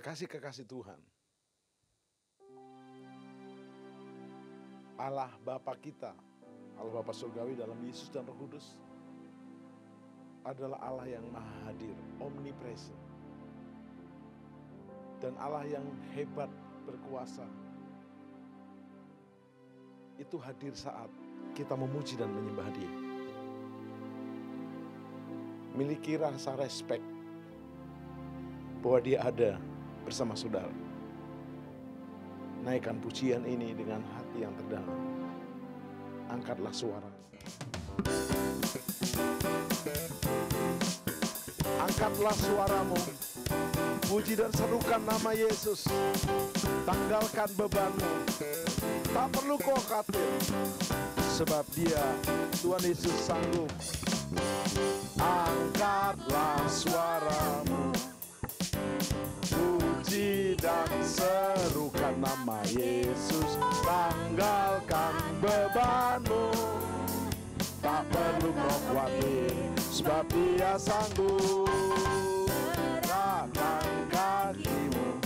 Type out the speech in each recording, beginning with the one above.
Kekasih-kekasih Tuhan, Allah Bapa kita, Allah Bapa Surgawi dalam Yesus dan Roh Kudus adalah Allah yang maha hadir, omnipresent. Dan Allah yang hebat, berkuasa. Itu hadir saat kita memuji dan menyembah Dia. Miliki rasa respect bahwa Dia ada bersama saudara. Naikkan pujian ini dengan hati yang terdalam. Angkatlah suara. Angkatlah suaramu. Puji dan serukan nama Yesus. Tanggalkan bebanmu. Tak perlu kau khawatir, sebab Dia, Tuhan Yesus sanggup. Angkatlah suaramu. Puji dan serukan nama Yesus. Tanggalkan bebanmu. Tak perlu kau khawatir, sebab Dia sanggup. Gerakkan kakimu,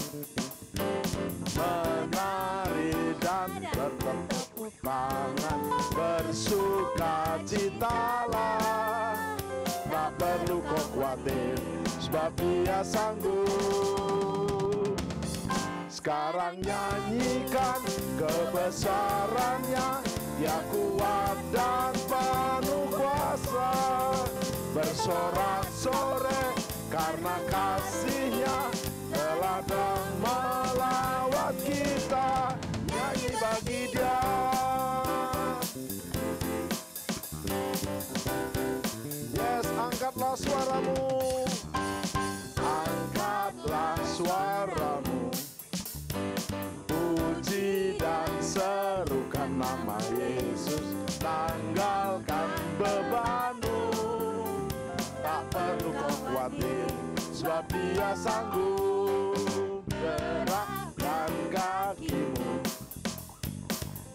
menari dan bertepuk tangan, bersukacitalah. Tak perlu kau khawatir, sebab Dia sanggup. Sekarang nyanyikan kebesarannya, Dia kuat dan penuh kuasa. Bersorak-sorai karena kasih-Nya telah melawat kita. Nyanyi bagi Dia. Yes, angkatlah suaramu. Angkatlah suaramu. Puji dan serukan nama Yesus. Tanggalkan bebanmu. Tak perlu kau khawatir, sebab Dia sanggup. Gerakkan kakimu,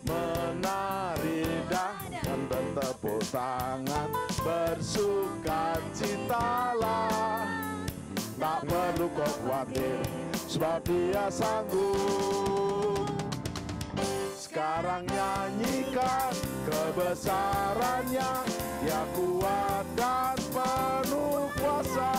menari dan bertepuk tangan, bersukacitalah. Tak perlu kau khawatir, sebab Dia sanggup. Sekarang nyanyikan kebesarannya, Dia kuat dan penuh kuasa.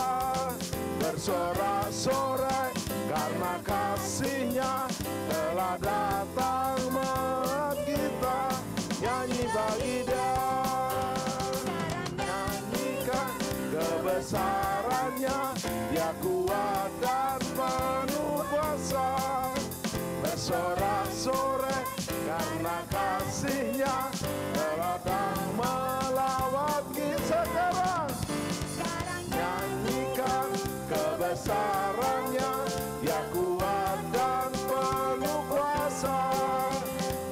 Bersorak-sorai karena kasih-Nya telah datang melihat kita. Nyanyi bagi Dia. Nyanyikan kebesarannya, Dia kuat dan penuh kuasa. Bersorak-sorai karena kasih-Nya telah datang melawat kita. Sekarang nyanyikan kebesarannya, Dia kuat dan penuh kuasa.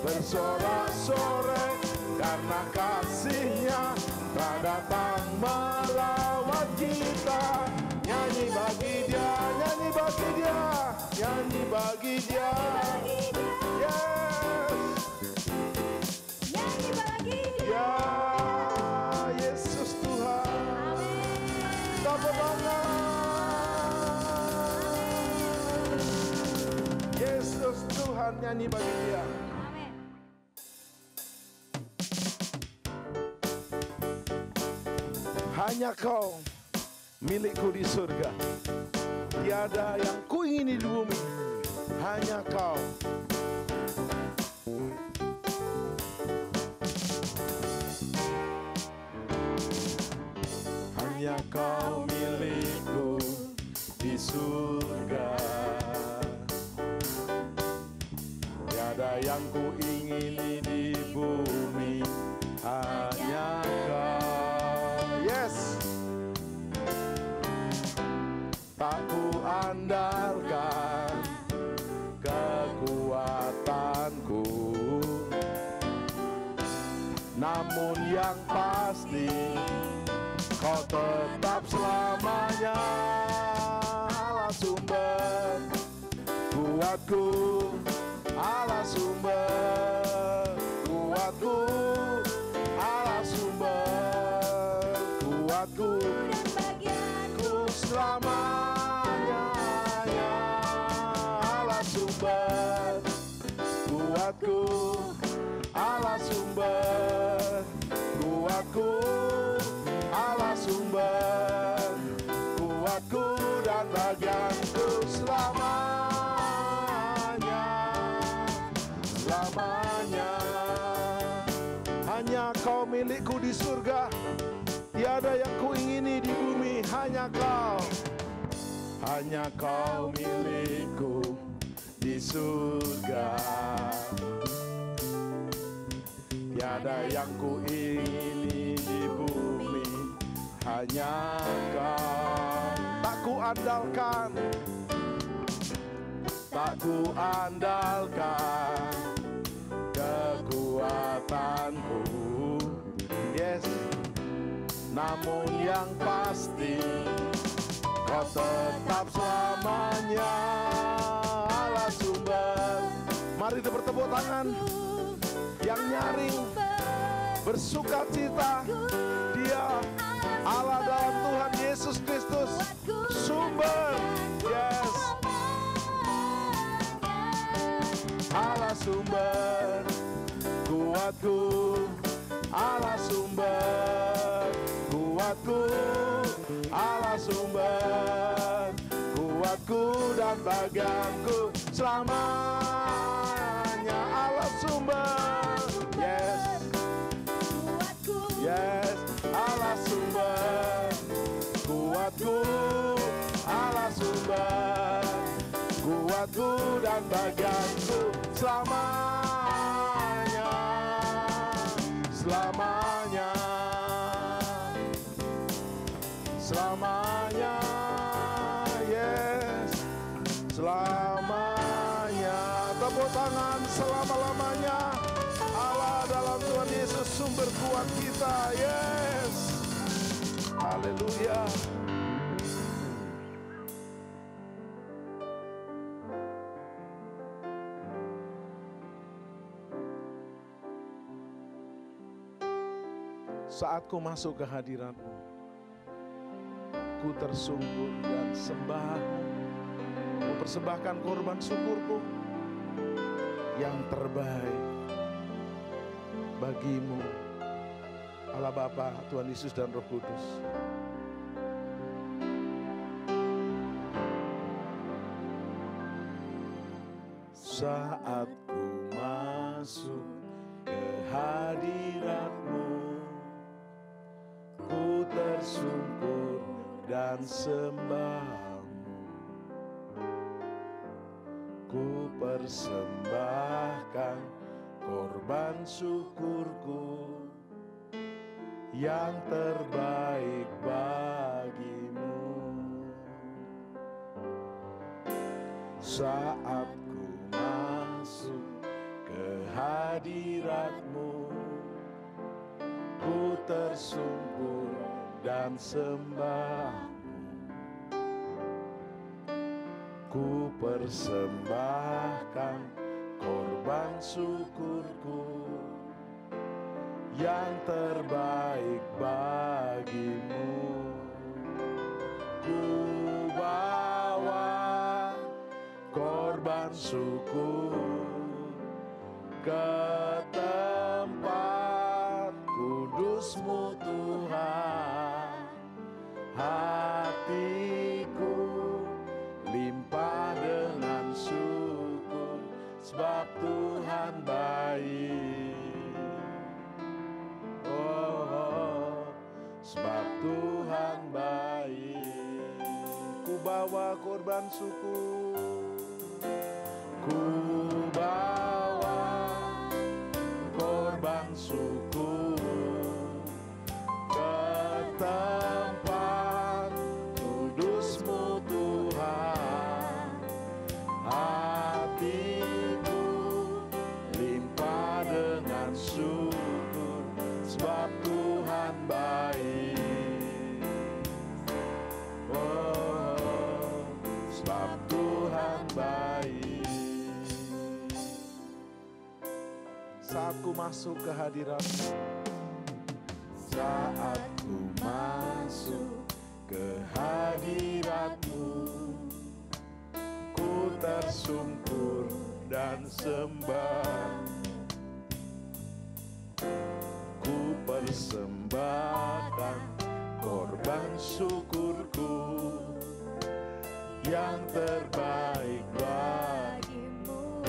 Bersorak-sorai karena kasih-Nya telah datang melawat kita. Nyanyi bagi Dia, nyanyi bagi Dia, nyanyi bagi Dia. Yes, Nyanyi bagi Dia. ya Yesus Tuhan. Tepuk tangan. Yesus Tuhan, nyanyi bagi Dia. Amin. Hanya Kau milikku di surga. Tiada yang kuingini di bumi, hanya Kau. Hanya Kau milikku di surga. Tiada yang kuingini di bumi, hanya Kau. Yes. Tak ku andalkan kekuatanku, namun yang pasti Kau tetap selamanya Allah sumber kuatku, Allah sumber kuatku, Allah sumber kuatku, Dan bagianku selamanya. dan bagianku selamanya, selamanya. Hanya Kau milikku di surga, tiada yang kuingini di bumi, hanya Kau. Hanya Kau milikku di surga, tiada yang kuingini di bumi, hanya Kau. Tak kuandalkan, tak kuandalkan kekuatanku, yes. Namun yang pasti Kau tetap selamanya Allah sumber. Mari kita bertepuk tangan. Yang nyaring bersuka cita, Dia Allah dalam Tuhan Yesus Kristus, sumber, yes. Allah sumber kuatku, Allah sumber kuatku, Allah sumber kuatku dan bagianku selamanya. Allah sumber, yes, yes. Allah sumber kuatku, Allah sumber kuatku dan bagianku selamanya, selamanya, selamanya, yes, selamanya. Tepuk tangan selama-lamanya. Allah dalam Tuhan Yesus sumber kuat kita, yes. Haleluya. Saat ku masuk ke hadirat-Mu, ku tersungkur dan sembah-Mu. Ku persembahkan korban syukurku yang terbaik bagi-Mu, Allah Bapa, Tuhan Yesus dan Roh Kudus. Saat ku masuk ke hadirat-Mu, ku tersungkur dan sembah-Mu. Ku persembahkan korban syukurku yang terbaik bagi-Mu. Saat ku masuk ke hadirat-Mu, ku tersungkur dan sembah-Mu. Ku persembahkan korban syukurku yang terbaik bagi-Mu. Ku bawa korban syukur ke tempat kudus-Mu Tuhan. Hatiku limpah dengan syukur, sebab Tuhan baik. Oh, sebab Tuhan baik. Ku bawa korban syukur, ku bawa korban syukur ke tempat kudus-Mu Tuhan. Hatiku limpah dengan syukur, sebab Tuhan baik. Oh, sebab Tuhan baik. Saat ku masuk ke hadirat-Mu, saat ku masuk ke hadirat-Mu, ku tersungkur dan sembah. Ku persembahkan korban syukurku yang terbaik bagimu.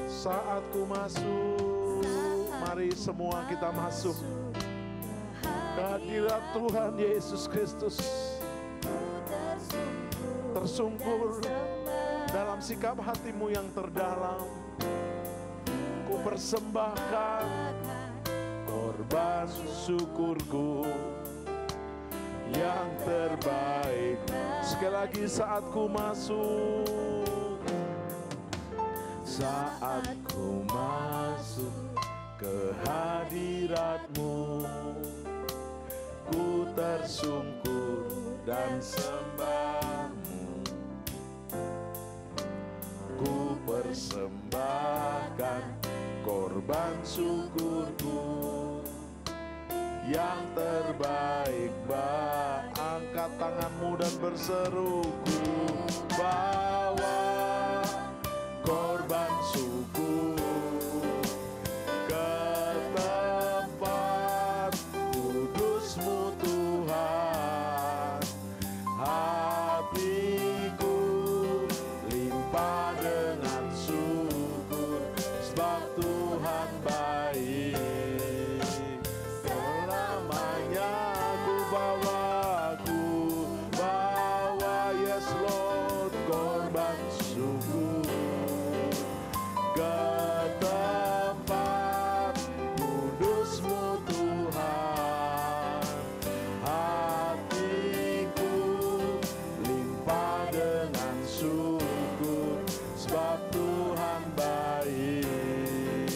Saat ku masuk, mari semua kita masuk ke hadirat Tuhan Yesus Kristus, tersungkur dalam sikap hatimu yang terdalam. Ku persembahkan korban syukurku yang terbaik. Sekali lagi, saat ku masuk, saat ku masuk ke hadirat-Mu, ku tersungkur dan sembah-Mu. Ku persembahkan korban syukurku yang terbaik. Angkat tanganmu dan berseru, ku bawa korban syukur ke tempat kudus-Mu Tuhan. Hatiku limpah dengan syukur, sebab Tuhan baik. Selamanya ku bawa, yes Lord, korban syukur ke tempat kudus-Mu Tuhan. Hatiku limpah dengan syukur, sebab Tuhan baik.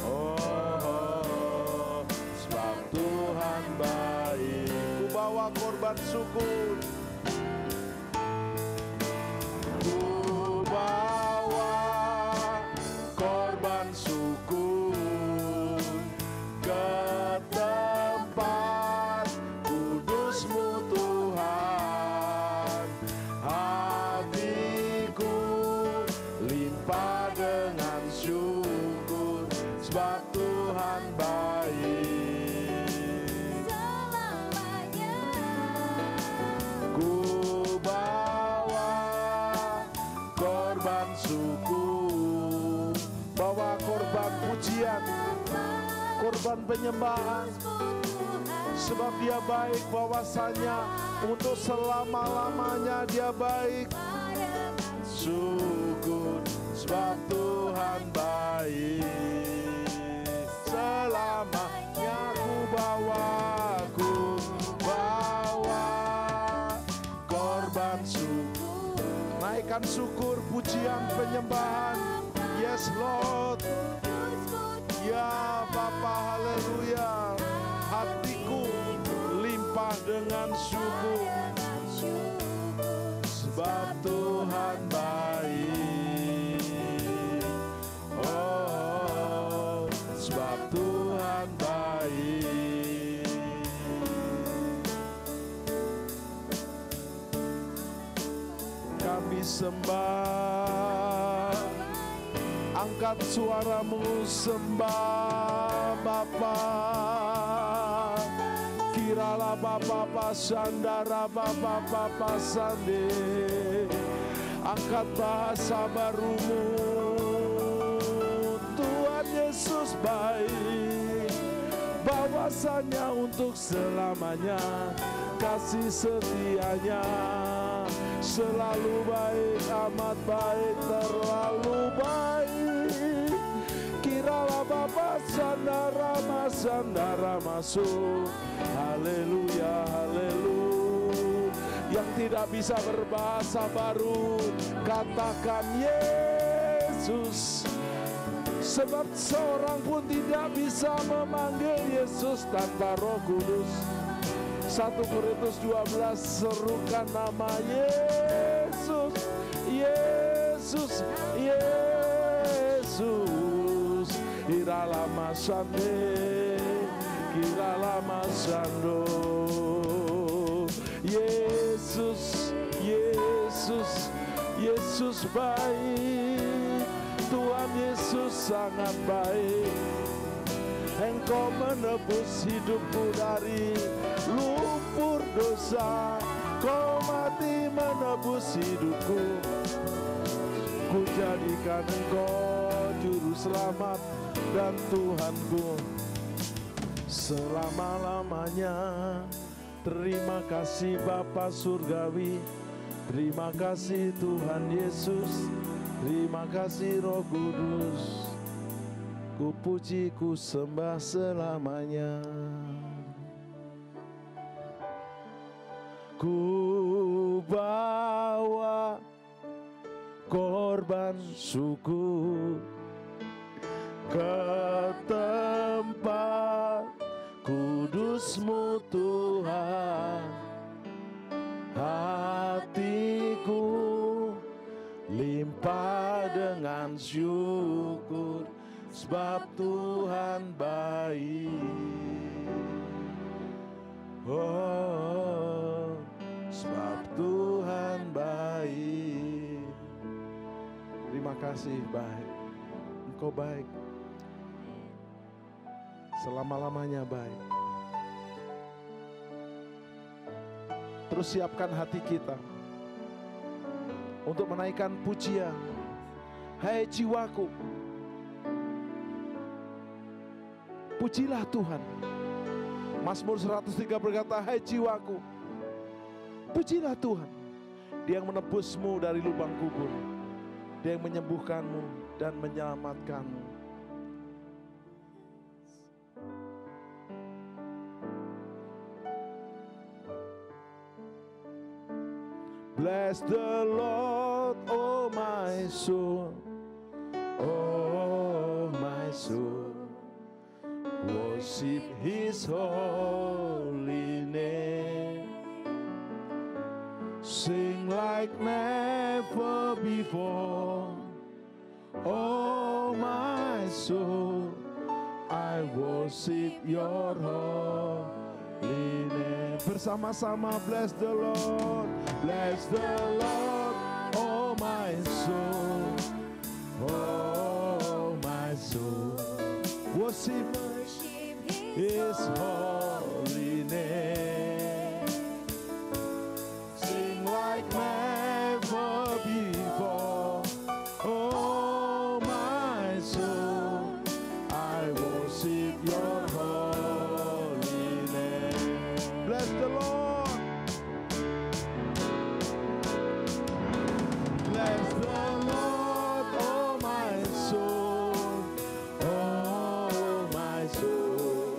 Oh, sebab Tuhan baik. Ku bawa korban syukur, bawa korban syukur ke tempat kudus-Mu Tuhan. Hatiku limpah dengan syukur, sebab Tuhan baik. Selamanya ku bawa korban syukur, bawa korban pujian, korban penyembahan, sebab Dia baik, bahwasanya untuk selama-lamanya Dia baik. Syukur, sebab Tuhan baik. Selamanya ku bawa korban syukur. Naikkan syukur, pujian, penyembahan. Yes Lord. Ya Bapa, haleluya. Hatiku limpah dengan syukur, sebab Tuhan baik. Oh, sebab Tuhan baik. Kami sembah, angkat suaramu sembah Bapa. Kiralah Bapa pasandara, Bapa pasande. Angkat bahasa barumu. Tuhan Yesus baik, bahwasanya untuk selamanya kasih setianya selalu baik, amat baik, terlalu baik. Kiralah Bapa sandara masuk. Haleluya, haleluya. Yang tidak bisa berbahasa baru, katakan Yesus. Sebab seorang pun tidak bisa memanggil Yesus tanpa Roh Kudus. 1 Korintus 12, serukan nama Yesus, Yesus, Yesus. Kiralah masande, kiralah masando. Yesus, Yesus, Yesus baik. Tuhan Yesus sangat baik. Engkau menebus hidupku dari lumpur dosa. Kau mati menebus hidupku. Ku jadikan Engkau juru selamat dan Tuhanku selama-lamanya. Terima kasih Bapa Surgawi, terima kasih Tuhan Yesus, terima kasih Roh Kudus. Ku puji, ku sembah selamanya. Ku bawa korban syukur ke tempat kudus-Mu Tuhan. Hatiku limpah dengan syukur, sebab Tuhan baik. Oh, sebab Tuhan baik. Terima kasih, baik. Engkau baik. Selama-lamanya baik. Terus siapkan hati kita untuk menaikkan pujian. Hai jiwaku, pujilah Tuhan. Mazmur 103 berkata, hai jiwaku, pujilah Tuhan. Dia yang menebusmu dari lubang kubur, Dia yang menyembuhkanmu dan menyelamatkanmu. Bless the Lord, oh my soul, oh my soul. Worship His holy name. Sing like never before, oh my soul. I worship your holy name. Bersama-sama, bless the Lord, bless the Lord, oh my soul, oh my soul. Worship His holy name. Sing like never before, oh my soul. I worship your holy name. Bless the Lord. Bless the Lord, oh my soul, oh my soul.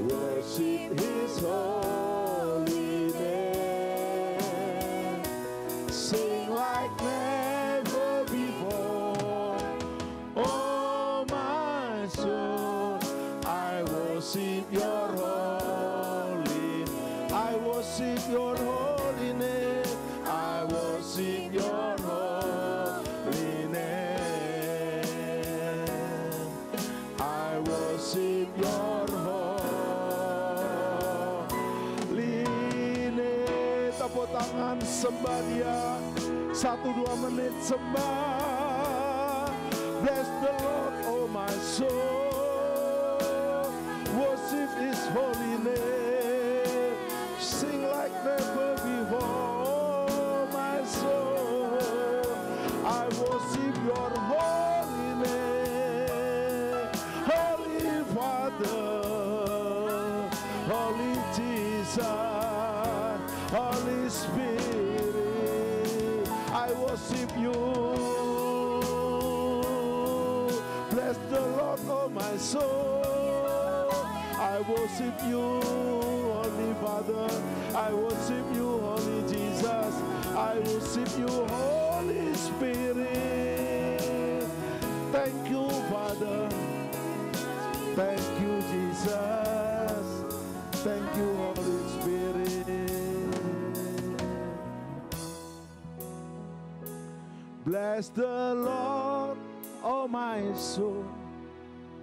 Worship His holy name. Sing like never before, oh my soul. I worship your holy, I worship your holy name. I worship your holy name. I worship your holy name. Tepuk tangan, sembah Dia. 1-2 menit sembah. Bless the Lord, oh my soul. Worship His holy name. Sing like never before, oh my soul. I worship your holy name. Holy Father, Holy Jesus, Holy Spirit, I worship you. Bless the Lord, oh my soul. I worship you, Holy Father. I worship you, Holy Jesus. I worship you, Holy Spirit. Thank you, Father. Thank you, Jesus. Thank you, Holy Spirit. Bless the Lord, oh my soul,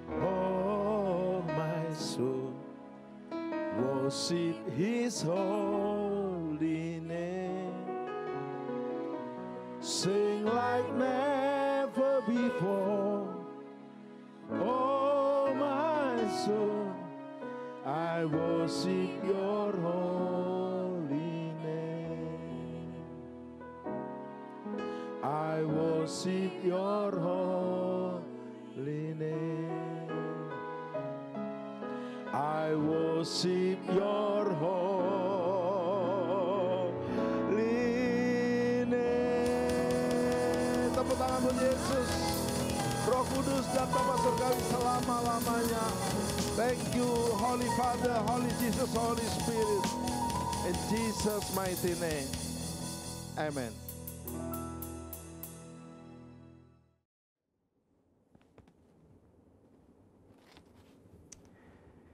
oh my soul. Worship His holy name. Sing like never before, oh my soul. I worship your holy name. worship your holy name. I worship your holy name. Tepuk tangan buat Yesus. Roh Kudus dan Bapa Surgawi selama-lamanya. Thank you Holy Father, Holy Jesus, Holy Spirit. In Jesus' mighty name. Amen.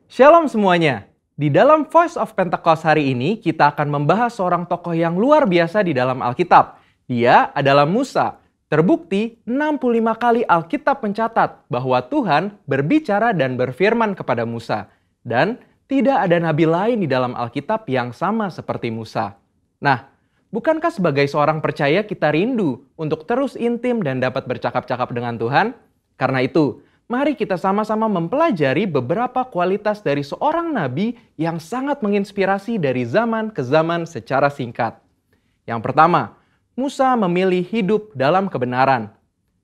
Shalom semuanya. Di dalam Voice of Pentecost hari ini kita akan membahas seorang tokoh yang luar biasa di dalam Alkitab. Dia adalah Musa. Terbukti 65 kali Alkitab mencatat bahwa Tuhan berbicara dan berfirman kepada Musa. Dan tidak ada nabi lain di dalam Alkitab yang sama seperti Musa. Nah, bukankah sebagai seorang percaya kita rindu untuk terus intim dan dapat bercakap-cakap dengan Tuhan? Karena itu, mari kita sama-sama mempelajari beberapa kualitas dari seorang nabi yang sangat menginspirasi dari zaman ke zaman secara singkat. Yang pertama, Musa memilih hidup dalam kebenaran.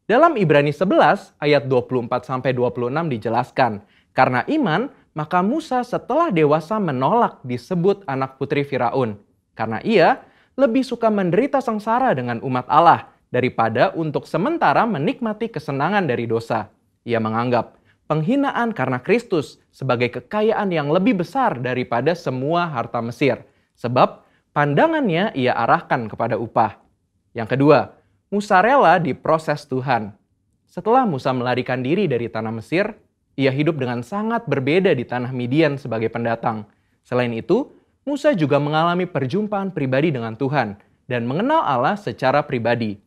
Dalam Ibrani 11 ayat 24-26 dijelaskan, karena iman, maka Musa setelah dewasa menolak disebut anak putri Firaun. Karena ia lebih suka menderita sengsara dengan umat Allah daripada untuk sementara menikmati kesenangan dari dosa. Ia menganggap penghinaan karena Kristus sebagai kekayaan yang lebih besar daripada semua harta Mesir. Sebab pandangannya ia arahkan kepada upah. Yang kedua, Musa rela diproses Tuhan. Setelah Musa melarikan diri dari tanah Mesir, ia hidup dengan sangat berbeda di tanah Midian sebagai pendatang. Selain itu, Musa juga mengalami perjumpaan pribadi dengan Tuhan dan mengenal Allah secara pribadi.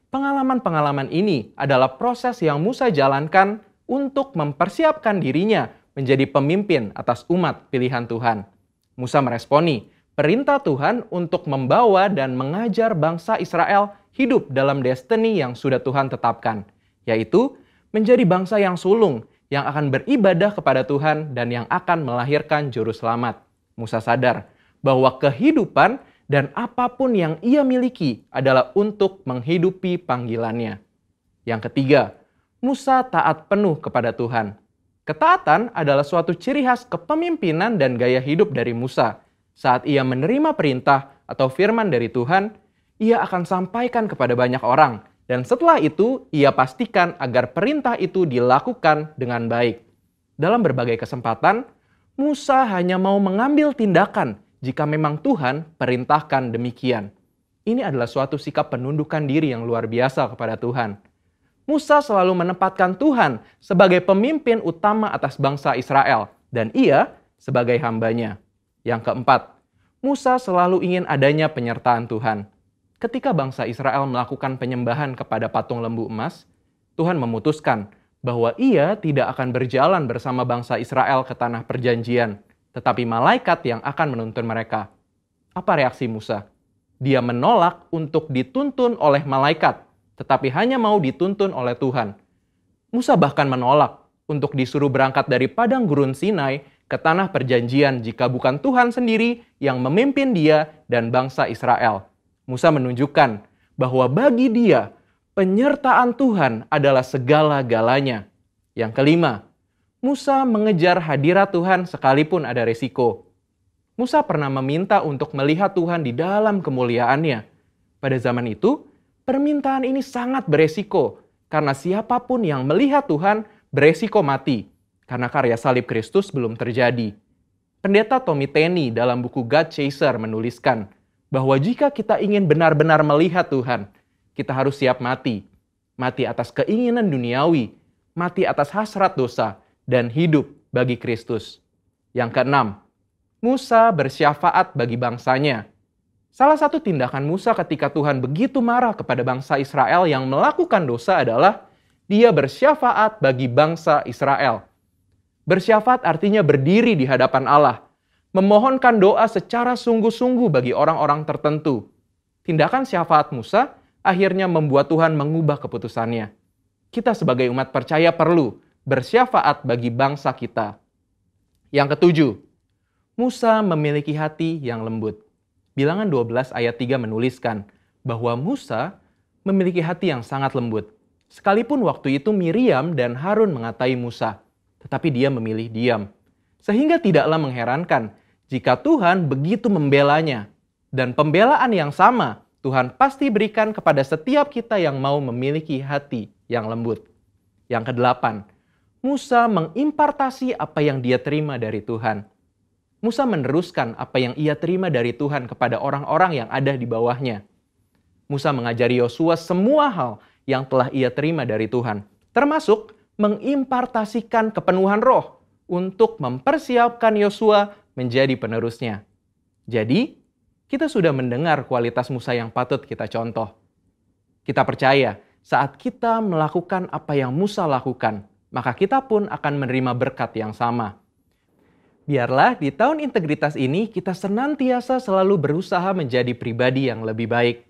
Pengalaman-pengalaman ini adalah proses yang Musa jalankan untuk mempersiapkan dirinya menjadi pemimpin atas umat pilihan Tuhan. Musa meresponi perintah Tuhan untuk membawa dan mengajar bangsa Israel hidup dalam destiny yang sudah Tuhan tetapkan, yaitu menjadi bangsa yang sulung, yang akan beribadah kepada Tuhan dan yang akan melahirkan juru selamat. Musa sadar bahwa kehidupan dan apapun yang ia miliki adalah untuk menghidupi panggilannya. Yang ketiga, Musa taat penuh kepada Tuhan. Ketaatan adalah suatu ciri khas kepemimpinan dan gaya hidup dari Musa. Saat ia menerima perintah atau firman dari Tuhan, ia akan sampaikan kepada banyak orang. Dan setelah itu, ia pastikan agar perintah itu dilakukan dengan baik. Dalam berbagai kesempatan, Musa hanya mau mengambil tindakan jika memang Tuhan perintahkan demikian. Ini adalah suatu sikap penundukan diri yang luar biasa kepada Tuhan. Musa selalu menempatkan Tuhan sebagai pemimpin utama atas bangsa Israel, dan ia sebagai hambanya. Yang keempat, Musa selalu ingin adanya penyertaan Tuhan. Ketika bangsa Israel melakukan penyembahan kepada patung lembu emas, Tuhan memutuskan bahwa ia tidak akan berjalan bersama bangsa Israel ke tanah perjanjian, tetapi malaikat yang akan menuntun mereka. Apa reaksi Musa? Dia menolak untuk dituntun oleh malaikat, tetapi hanya mau dituntun oleh Tuhan. Musa bahkan menolak untuk disuruh berangkat dari padang gurun Sinai ke tanah perjanjian jika bukan Tuhan sendiri yang memimpin dia dan bangsa Israel. Musa menunjukkan bahwa bagi dia, penyertaan Tuhan adalah segala-galanya. Yang kelima, Musa mengejar hadirat Tuhan sekalipun ada resiko. Musa pernah meminta untuk melihat Tuhan di dalam kemuliaannya. Pada zaman itu, permintaan ini sangat beresiko, karena siapapun yang melihat Tuhan beresiko mati, karena karya salib Kristus belum terjadi. Pendeta Tommy Tenney dalam buku God Chaser menuliskan bahwa jika kita ingin benar-benar melihat Tuhan, kita harus siap mati. Mati atas keinginan duniawi, mati atas hasrat dosa, dan hidup bagi Kristus. Yang keenam, Musa bersyafaat bagi bangsanya. Salah satu tindakan Musa ketika Tuhan begitu marah kepada bangsa Israel yang melakukan dosa adalah dia bersyafaat bagi bangsa Israel. Bersyafaat artinya berdiri di hadapan Allah, memohonkan doa secara sungguh-sungguh bagi orang-orang tertentu. Tindakan syafaat Musa akhirnya membuat Tuhan mengubah keputusannya. Kita sebagai umat percaya perlu bersyafaat bagi bangsa kita. Yang ketujuh, Musa memiliki hati yang lembut. Bilangan 12 ayat 3 menuliskan bahwa Musa memiliki hati yang sangat lembut. Sekalipun waktu itu Miriam dan Harun mengatai Musa, tetapi dia memilih diam. Sehingga tidaklah mengherankan jika Tuhan begitu membelanya. Dan pembelaan yang sama Tuhan pasti berikan kepada setiap kita yang mau memiliki hati yang lembut. Yang kedelapan, Musa mengimpartasi apa yang dia terima dari Tuhan. Musa meneruskan apa yang ia terima dari Tuhan kepada orang-orang yang ada di bawahnya. Musa mengajari Yosua semua hal yang telah ia terima dari Tuhan, termasuk mengimpartasikan kepenuhan roh untuk mempersiapkan Yosua menjadi penerusnya. Jadi, kita sudah mendengar kualitas Musa yang patut kita contoh. Kita percaya saat kita melakukan apa yang Musa lakukan, maka kita pun akan menerima berkat yang sama. Biarlah di tahun integritas ini kita senantiasa selalu berusaha menjadi pribadi yang lebih baik.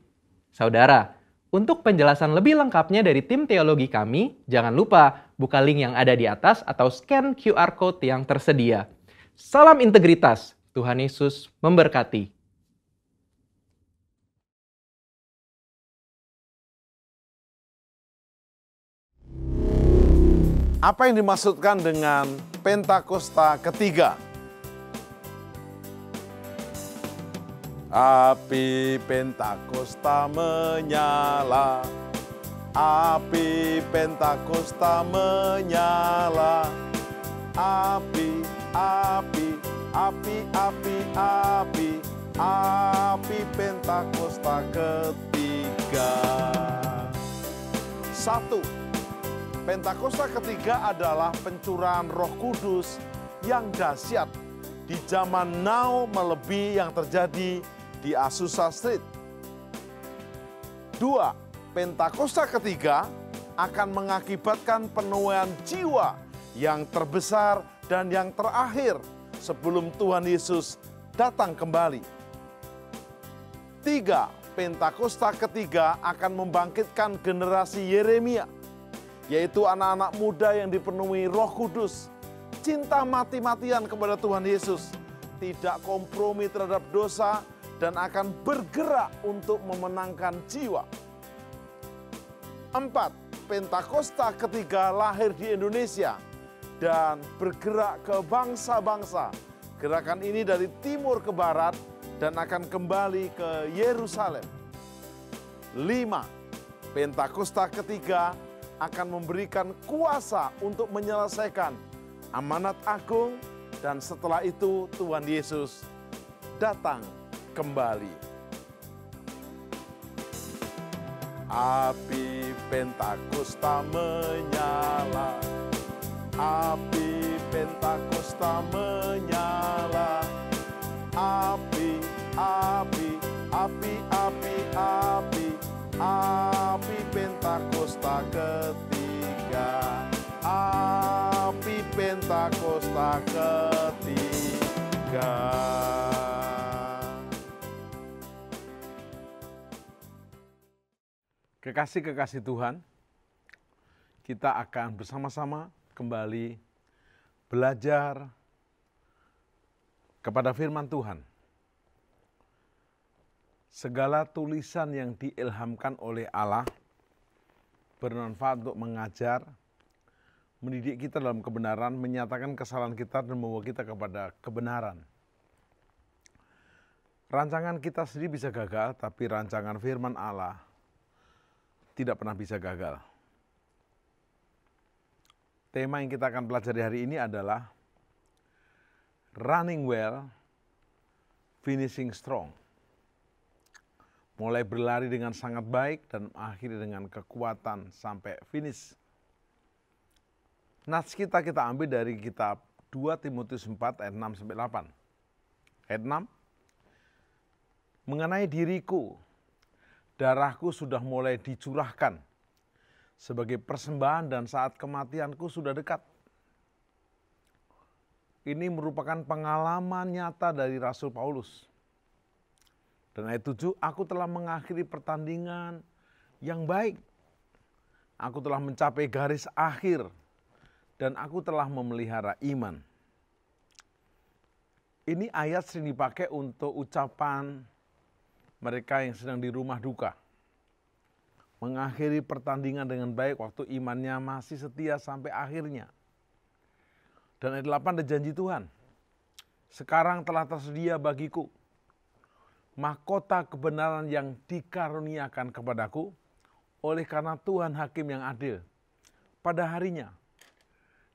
Saudara, untuk penjelasan lebih lengkapnya dari tim teologi kami, jangan lupa buka link yang ada di atas atau scan QR Code yang tersedia. Salam integritas, Tuhan Yesus memberkati. Apa yang dimaksudkan dengan Pentakosta ketiga? Api Pentakosta menyala, api Pentakosta menyala, api, api, api, api, api, api Pentakosta ketiga. 1. Pentakosta ketiga adalah pencurahan Roh Kudus yang dahsyat di zaman now melebihi yang terjadi di Azusa Street. 2. Pentakosta ketiga akan mengakibatkan penuaian jiwa yang terbesar dan yang terakhir sebelum Tuhan Yesus datang kembali. 3. Pentakosta ketiga akan membangkitkan generasi Yeremia, yaitu anak-anak muda yang dipenuhi Roh Kudus, cinta mati-matian kepada Tuhan Yesus, tidak kompromi terhadap dosa, dan akan bergerak untuk memenangkan jiwa. 4. Pentakosta ketiga lahir di Indonesia dan bergerak ke bangsa-bangsa. Gerakan ini dari timur ke barat dan akan kembali ke Yerusalem. 5. Pentakosta ketiga akan memberikan kuasa untuk menyelesaikan amanat agung, dan setelah itu Tuhan Yesus datang kembali. Api Pentakosta menyala, api Pentakosta menyala, api, api, api, api, api, api Pentakosta ketiga, api Pentakosta ketiga. Kekasih-kekasih Tuhan, kita akan bersama-sama kembali belajar kepada firman Tuhan. Segala tulisan yang diilhamkan oleh Allah bermanfaat untuk mengajar, mendidik kita dalam kebenaran, menyatakan kesalahan kita dan membawa kita kepada kebenaran. Rancangan kita sendiri bisa gagal, tapi rancangan firman Allah tidak pernah bisa gagal. Tema yang kita akan pelajari hari ini adalah Running Well, Finishing Strong. Mulai berlari dengan sangat baik dan akhiri dengan kekuatan sampai finish. Nats kita ambil dari kitab 2 Timotius 4 ayat 6-8. Ayat 6, mengenai diriku, darahku sudah mulai dicurahkan sebagai persembahan dan saat kematianku sudah dekat. Ini merupakan pengalaman nyata dari Rasul Paulus. Dan ayat 7, aku telah mengakhiri pertandingan yang baik. Aku telah mencapai garis akhir dan aku telah memelihara iman. Ini ayat sering dipakai untuk ucapan mereka yang sedang di rumah duka. mengakhiri pertandingan dengan baik waktu imannya masih setia sampai akhirnya. Dan ayat 8 ada janji Tuhan. Sekarang telah tersedia bagiku mahkota kebenaran yang dikaruniakan kepadaku oleh karena Tuhan Hakim yang adil pada harinya.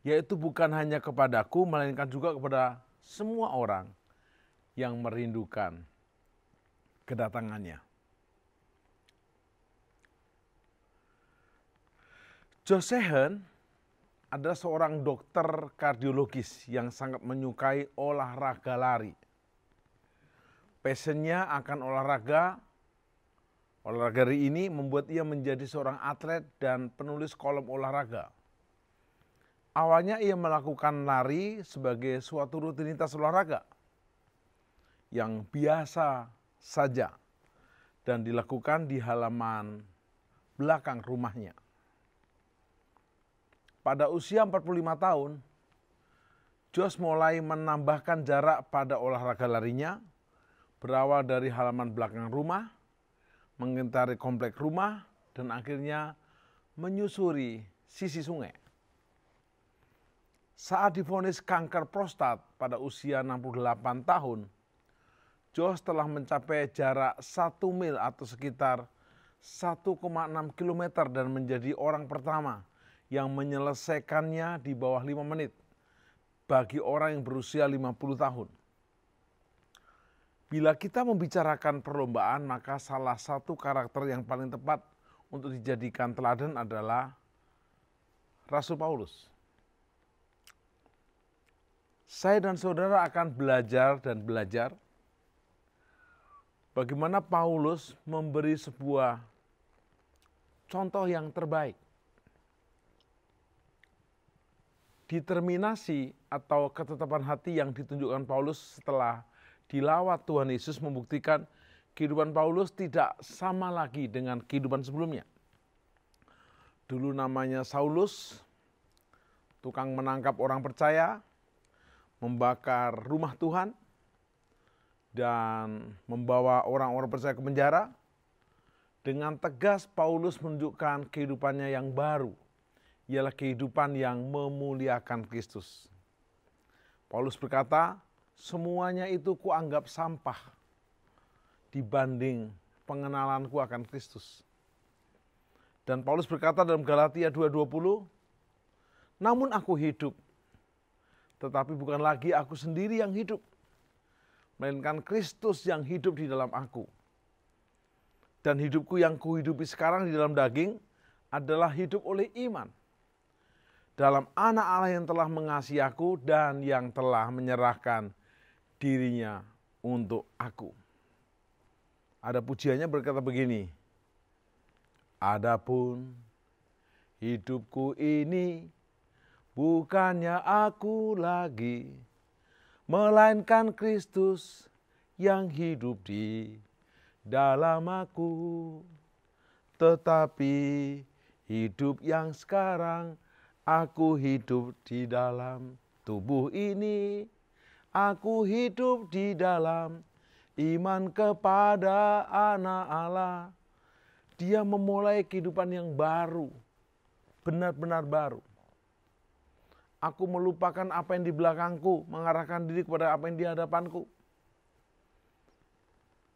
Yaitu bukan hanya kepadaku, melainkan juga kepada semua orang yang merindukan kedatangannya. Josh Sehen adalah seorang dokter kardiologis yang sangat menyukai olahraga lari. Passionnya akan olahraga lari ini membuat ia menjadi seorang atlet dan penulis kolom olahraga. Awalnya ia melakukan lari sebagai suatu rutinitas olahraga yang biasa saja dan dilakukan di halaman belakang rumahnya. Pada usia 45 tahun, Josh mulai menambahkan jarak pada olahraga larinya, berawal dari halaman belakang rumah, mengitari komplek rumah, dan akhirnya menyusuri sisi sungai. Saat divonis kanker prostat pada usia 68 tahun, Josh telah mencapai jarak 1 mil atau sekitar 1,6 km dan menjadi orang pertama yang menyelesaikannya di bawah 5 menit bagi orang yang berusia 50 tahun. Bila kita membicarakan perlombaan, maka salah satu karakter yang paling tepat untuk dijadikan teladan adalah Rasul Paulus. Saya dan saudara akan belajar bagaimana Paulus memberi sebuah contoh yang terbaik. Determinasi atau ketetapan hati yang ditunjukkan Paulus setelah dilawat Tuhan Yesus membuktikan kehidupan Paulus tidak sama lagi dengan kehidupan sebelumnya. Dulu namanya Saulus, tukang menangkap orang percaya, membakar rumah Tuhan, dan membawa orang-orang percaya ke penjara. Dengan tegas Paulus menunjukkan kehidupannya yang baru, ialah kehidupan yang memuliakan Kristus. Paulus berkata, semuanya itu kuanggap sampah dibanding pengenalanku akan Kristus. Dan Paulus berkata dalam Galatia 2:20, namun aku hidup, tetapi bukan lagi aku sendiri yang hidup, melainkan Kristus yang hidup di dalam aku. Dan hidupku yang kuhidupi sekarang di dalam daging adalah hidup oleh iman dalam Anak Allah yang telah mengasihi aku dan yang telah menyerahkan dirinya untuk aku. Ada pujiannya berkata begini, adapun hidupku ini bukannya aku lagi, melainkan Kristus yang hidup di dalam aku. Tetapi hidup yang sekarang aku hidup di dalam tubuh ini. Aku hidup di dalam iman kepada Anak Allah. Dia memulai kehidupan yang baru, benar-benar baru. Aku melupakan apa yang di belakangku, mengarahkan diri kepada apa yang di hadapanku.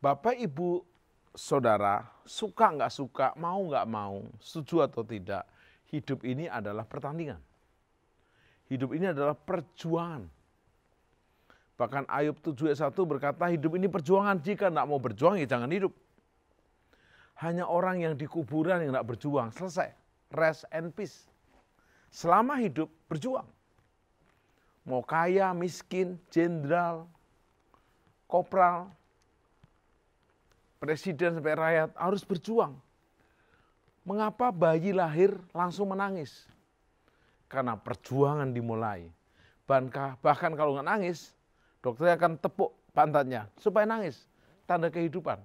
Bapak, Ibu, Saudara, suka nggak suka, mau nggak mau, setuju atau tidak, hidup ini adalah pertandingan. Hidup ini adalah perjuangan. Bahkan Ayub 7 ayat 1 berkata, hidup ini perjuangan, jika nggak mau berjuang ya jangan hidup. Hanya orang yang di kuburan yang nggak berjuang, selesai, rest and peace. Selama hidup, berjuang. Mau kaya, miskin, jenderal, kopral, presiden sampai rakyat, harus berjuang. Mengapa bayi lahir langsung menangis? Karena perjuangan dimulai. Bahkan kalau nggak nangis, dokternya akan tepuk pantatnya supaya nangis. Tanda kehidupan.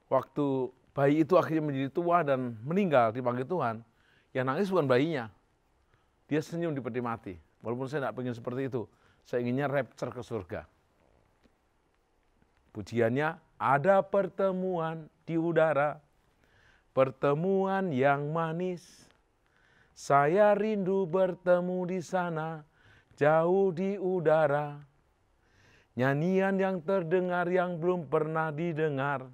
Waktu bayi itu akhirnya menjadi tua dan meninggal dipanggil Tuhan, yang nangis bukan bayinya. Dia senyum di peti mati. Walaupun saya tidak ingin seperti itu. Saya inginnya rapture ke surga. Pujiannya, ada pertemuan di udara pertemuan yang manis. Saya rindu bertemu di sana, jauh di udara. Nyanyian yang terdengar yang belum pernah didengar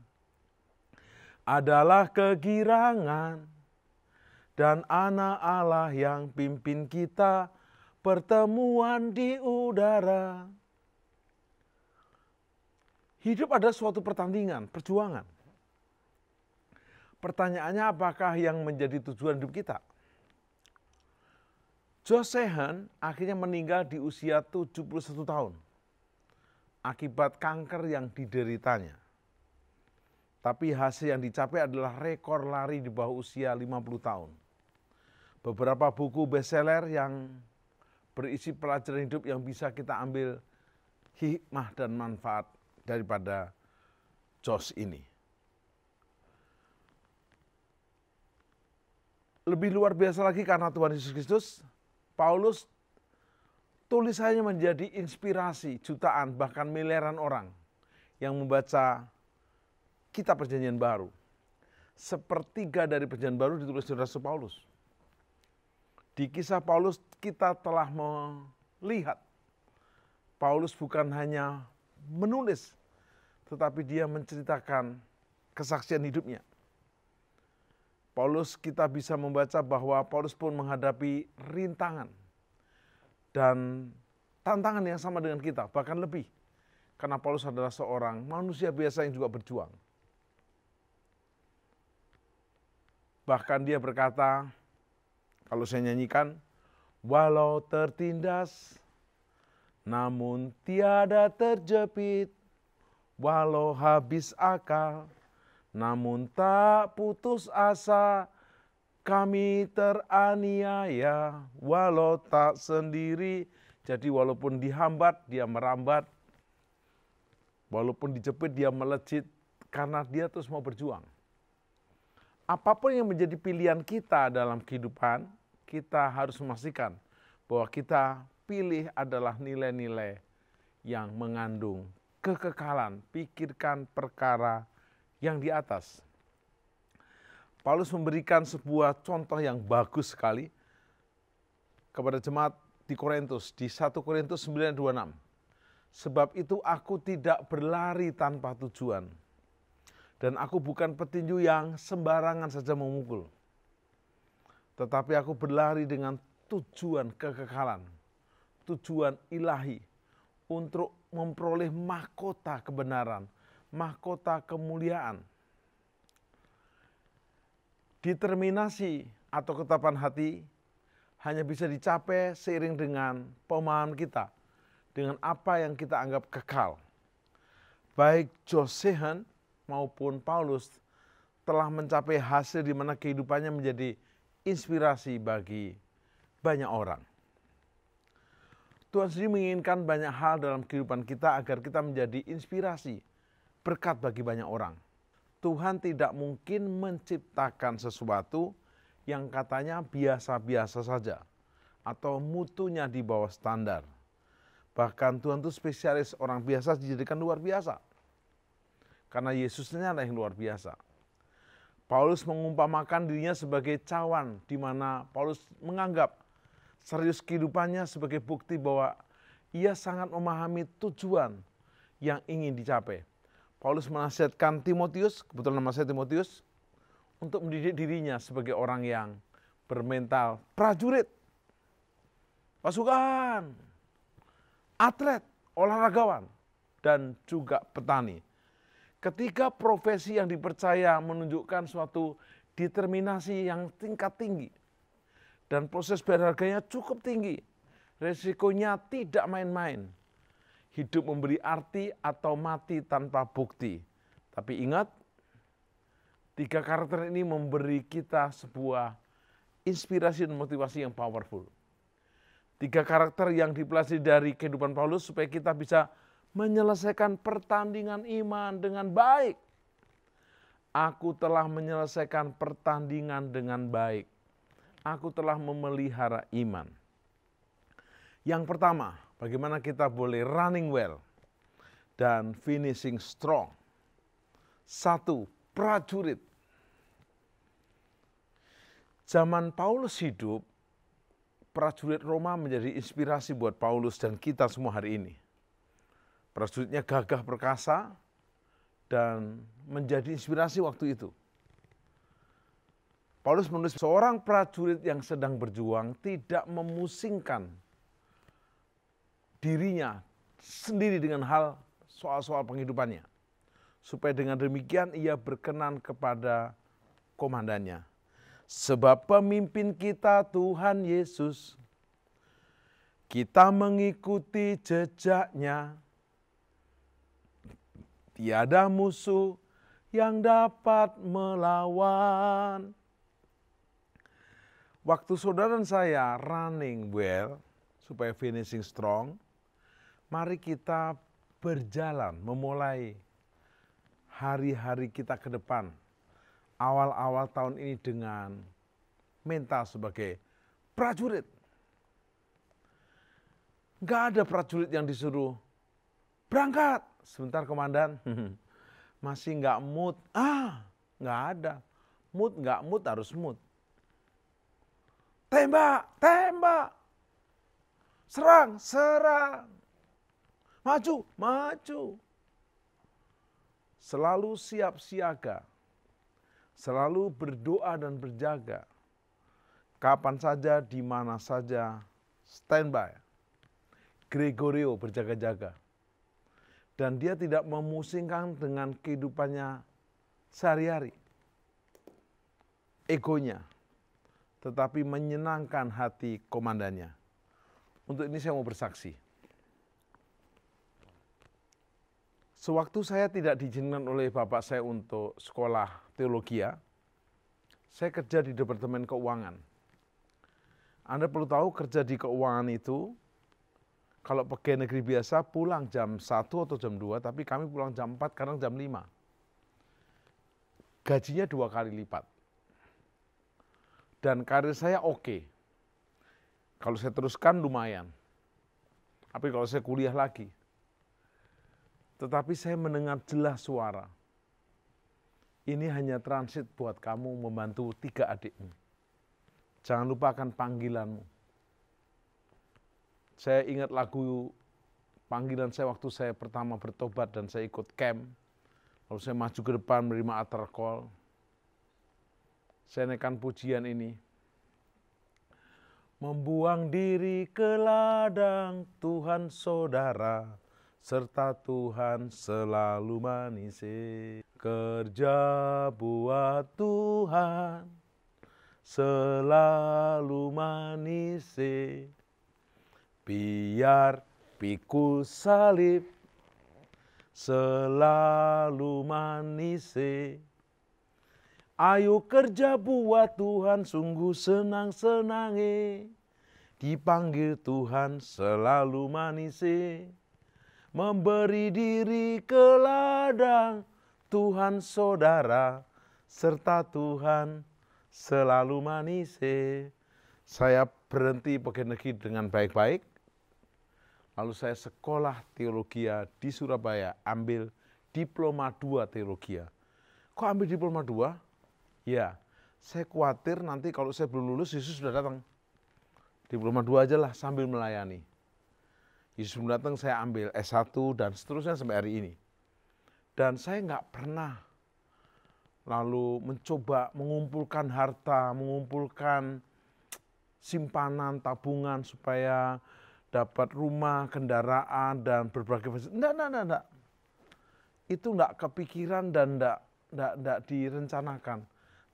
adalah kegirangan dan anak Allah yang pimpin kita, pertemuan di udara. Hidup ada suatu pertandingan, perjuangan. Pertanyaannya, apakah yang menjadi tujuan hidup kita? Josehan akhirnya meninggal di usia 71 tahun akibat kanker yang dideritanya. Tapi hasil yang dicapai adalah rekor lari di bawah usia 50 tahun. Beberapa buku bestseller yang berisi pelajaran hidup yang bisa kita ambil hikmah dan manfaat daripada Jos ini. Lebih luar biasa lagi karena Tuhan Yesus Kristus, Paulus tulisannya menjadi inspirasi jutaan bahkan miliaran orang yang membaca kitab Perjanjian Baru. Sepertiga dari Perjanjian Baru ditulis oleh Rasul Paulus. Di kisah Paulus kita telah melihat Paulus bukan hanya menulis, tetapi dia menceritakan kesaksian hidupnya. Paulus, kita bisa membaca bahwa Paulus pun menghadapi rintangan dan tantangan yang sama dengan kita, bahkan lebih. Karena Paulus adalah seorang manusia biasa yang juga berjuang. Bahkan dia berkata, kalau saya nyanyikan, walau tertindas, namun tiada terjepit, walau habis akal, namun tak putus asa, kami teraniaya, walau tak sendiri. Jadi walaupun dihambat, dia merambat. Walaupun dijepit, dia melejit. Karena dia terus mau berjuang. Apapun yang menjadi pilihan kita dalam kehidupan, kita harus memastikan bahwa kita pilih adalah nilai-nilai yang mengandung kekekalan. Pikirkan perkara yang di atas. Paulus memberikan sebuah contoh yang bagus sekali kepada jemaat di Korintus, di 1 Korintus 9:26. Sebab itu aku tidak berlari tanpa tujuan, dan aku bukan petinju yang sembarangan saja memukul, tetapi aku berlari dengan tujuan kekekalan, tujuan ilahi, untuk memperoleh mahkota kebenaran, mahkota kemuliaan. Determinasi atau ketetapan hati hanya bisa dicapai seiring dengan pemahaman kita, dengan apa yang kita anggap kekal. Baik Josehan maupun Paulus telah mencapai hasil di mana kehidupannya menjadi inspirasi bagi banyak orang. Tuhan sendiri menginginkan banyak hal dalam kehidupan kita agar kita menjadi inspirasi, berkat bagi banyak orang. Tuhan tidak mungkin menciptakan sesuatu yang katanya biasa-biasa saja atau mutunya di bawah standar. Bahkan Tuhan itu spesialis orang biasa dijadikan luar biasa. Karena Yesusnya adalah yang luar biasa. Paulus mengumpamakan dirinya sebagai cawan, di mana Paulus menganggap serius kehidupannya sebagai bukti bahwa ia sangat memahami tujuan yang ingin dicapai. Paulus menasihatkan Timotius, kebetulan nama saya Timotius, untuk mendidik dirinya sebagai orang yang bermental prajurit, pasukan, atlet, olahragawan, dan juga petani. Ketika profesi yang dipercaya menunjukkan suatu determinasi yang tingkat tinggi, dan proses berharganya cukup tinggi, resikonya tidak main-main. Hidup memberi arti atau mati tanpa bukti. Tapi ingat, 3 karakter ini memberi kita sebuah inspirasi dan motivasi yang powerful. 3 karakter yang dipelajari dari kehidupan Paulus supaya kita bisa menyelesaikan pertandingan iman dengan baik. Aku telah menyelesaikan pertandingan dengan baik. Aku telah memelihara iman. Yang pertama, bagaimana kita boleh running well dan finishing strong. 1, prajurit. Zaman Paulus hidup, prajurit Roma menjadi inspirasi buat Paulus dan kita semua hari ini. Prajuritnya gagah perkasa dan menjadi inspirasi waktu itu. Paulus menulis, seorang prajurit yang sedang berjuang tidak memusingkan dirinya sendiri dengan hal soal-soal penghidupannya. Supaya dengan demikian ia berkenan kepada komandannya. Sebab pemimpin kita Tuhan Yesus, kita mengikuti jejaknya. Tiada musuh yang dapat melawan. Waktu saudara dan saya running well, supaya finishing strong, mari kita berjalan, memulai hari-hari kita ke depan, awal-awal tahun ini dengan mental sebagai prajurit. Nggak ada prajurit yang disuruh berangkat. Sebentar komandan, masih nggak mood. Nggak ada. Mood nggak mood, harus mood. Tembak, tembak. Serang, serang. Maju, maju. Selalu siap siaga. Selalu berdoa dan berjaga. Kapan saja, di mana saja, standby. Gregorio berjaga-jaga. Dan dia tidak memusingkan dengan kehidupannya sehari-hari. Egonya. Tetapi menyenangkan hati komandannya. Untuk ini saya mau bersaksi. Sewaktu saya tidak diizinkan oleh bapak saya untuk sekolah teologi, saya kerja di Departemen Keuangan. Anda perlu tahu kerja di keuangan itu, kalau pegawai negeri biasa pulang jam 1 atau jam 2, tapi kami pulang jam 4, kadang jam 5. Gajinya 2 kali lipat. Dan karir saya oke. Kalau saya teruskan lumayan. Tapi kalau saya kuliah lagi. Tetapi saya mendengar jelas suara. Ini hanya transit buat kamu membantu 3 adikmu. Jangan lupakan panggilanmu. Saya ingat lagu panggilan saya waktu saya pertama bertobat dan saya ikut camp. Lalu saya maju ke depan menerima altar call. Saya naikkan pujian ini. Membuang diri ke ladang Tuhan saudara, serta Tuhan selalu manise. Kerja buat Tuhan, selalu manise. Biar pikul salib, selalu manise. Ayo kerja buat Tuhan, sungguh senang-senange. Dipanggil Tuhan selalu manise. Memberi diri ke ladang Tuhan saudara, serta Tuhan selalu manise. Saya berhenti pegawai negeri dengan baik-baik. Lalu saya sekolah teologi di Surabaya, ambil diploma 2 teologi. Kok ambil diploma 2? Ya, saya khawatir nanti kalau saya belum lulus, Yesus sudah datang. Diploma 2 aja lah sambil melayani. Yesus belum datang, saya ambil S1 dan seterusnya sampai hari ini. Dan saya nggak pernah lalu mencoba mengumpulkan harta, mengumpulkan simpanan, tabungan supaya dapat rumah, kendaraan, dan berbagai fasilitas. Enggak. Itu enggak kepikiran dan enggak direncanakan.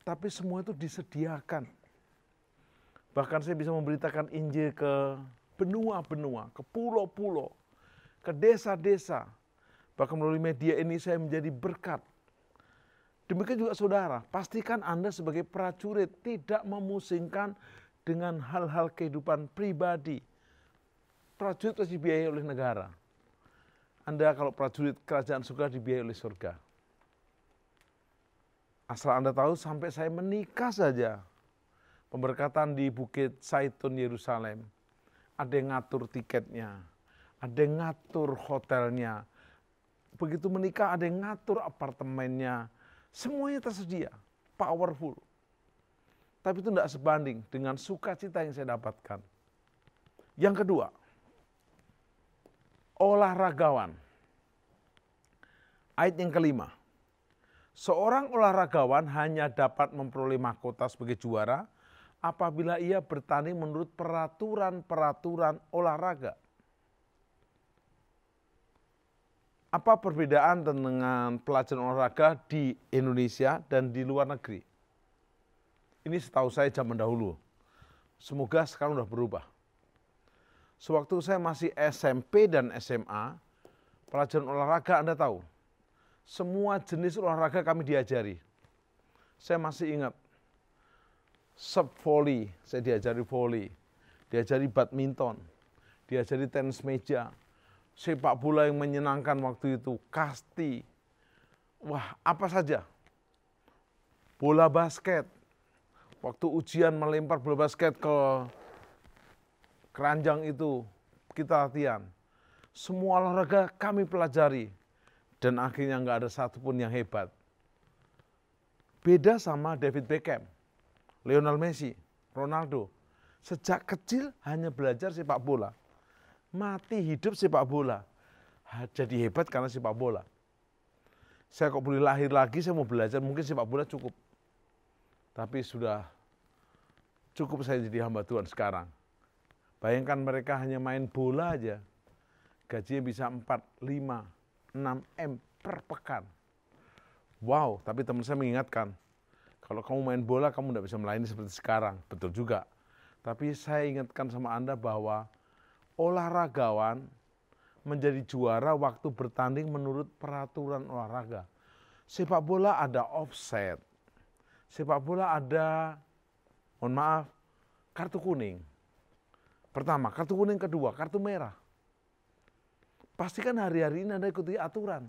Tapi semua itu disediakan. Bahkan saya bisa memberitakan Injil ke benua-benua, ke pulau-pulau, ke desa-desa. Bahkan melalui media ini saya menjadi berkat. Demikian juga saudara, pastikan Anda sebagai prajurit tidak memusingkan dengan hal-hal kehidupan pribadi. Prajurit pasti dibiayai oleh negara. Anda kalau prajurit kerajaan surga dibiayai oleh surga. Asal Anda tahu, sampai saya menikah saja, pemberkatan di Bukit Zaitun Yerusalem, ada yang ngatur tiketnya, ada yang ngatur hotelnya. Begitu menikah ada yang ngatur apartemennya, semuanya tersedia, powerful. tapi itu tidak sebanding dengan sukacita yang saya dapatkan. Yang kedua, olahragawan. Ayat yang kelima, seorang olahragawan hanya dapat memperoleh mahkota sebagai juara apabila ia bertanding menurut peraturan-peraturan olahraga. Apa perbedaan dengan pelajaran olahraga di Indonesia dan di luar negeri? Ini setahu saya zaman dahulu. Semoga sekarang sudah berubah. Sewaktu saya masih SMP dan SMA, pelajaran olahraga Anda tahu, semua jenis olahraga kami diajari. Saya masih ingat, sub volley, saya diajari volley, diajari badminton, diajari tenis meja, sepak bola yang menyenangkan waktu itu, kasti, wah apa saja. Bola basket, waktu ujian melempar bola basket ke keranjang itu, kita latihan. Semua olahraga kami pelajari, dan akhirnya nggak ada satupun yang hebat. Beda sama David Beckham, Lionel Messi, Ronaldo. Sejak kecil hanya belajar sepak bola. Mati hidup sepak bola. Jadi hebat karena sepak bola. Saya kok boleh lahir lagi, saya mau belajar, mungkin sepak bola cukup. Tapi sudah cukup saya jadi hamba Tuhan sekarang. Bayangkan mereka hanya main bola aja. Gajinya bisa 4, 5, 6 M per pekan. Wow, tapi teman saya mengingatkan, kalau kamu main bola kamu tidak bisa melayani seperti sekarang. Betul juga. Tapi saya ingatkan sama Anda bahwa olahragawan menjadi juara waktu bertanding menurut peraturan olahraga. Sepak bola ada offside. Sepak bola ada, mohon maaf, kartu kuning. Pertama, kartu kuning, kedua, kartu merah. Pastikan hari-hari ini Anda ikuti aturan.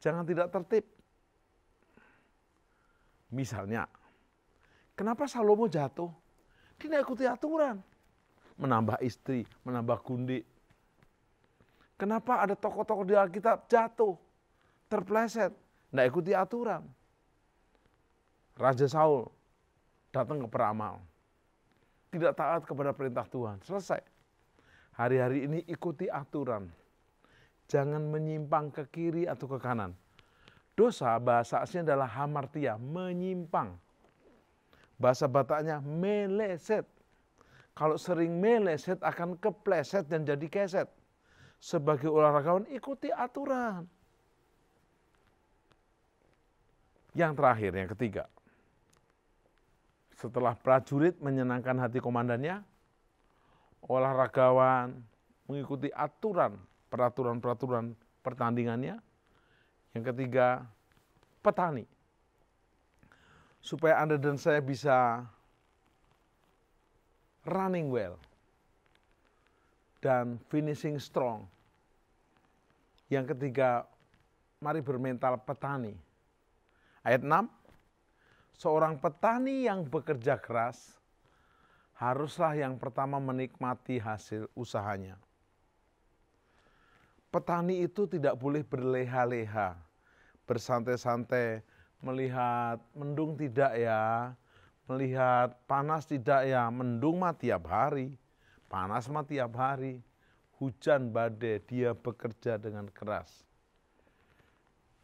Jangan tidak tertib. Misalnya, kenapa Salomo jatuh? Dia ikuti aturan. Menambah istri, menambah gundi. Kenapa ada tokoh-tokoh di Alkitab jatuh, terpleset, tidak ikuti aturan. Raja Saul datang ke peramal, tidak taat kepada perintah Tuhan, selesai. Hari-hari ini ikuti aturan, jangan menyimpang ke kiri atau ke kanan. Dosa bahasa aslinya adalah hamartia, menyimpang. Bahasa Bataknya meleset. Kalau sering meleset akan kepleset dan jadi keset. Sebagai olahragawan ikuti aturan. Yang terakhir, yang ketiga. Setelah prajurit menyenangkan hati komandannya, olahragawan mengikuti aturan, peraturan-peraturan pertandingannya. Yang ketiga, petani. Supaya Anda dan saya bisa running well dan finishing strong. Yang ketiga, mari bermental petani. Ayat 6, seorang petani yang bekerja keras haruslah yang pertama menikmati hasil usahanya. Petani itu tidak boleh berleha-leha, bersantai-santai, melihat mendung tidak ya, melihat panas tidak ya, mendung mah tiap hari, panas mah tiap hari, hujan badai, dia bekerja dengan keras.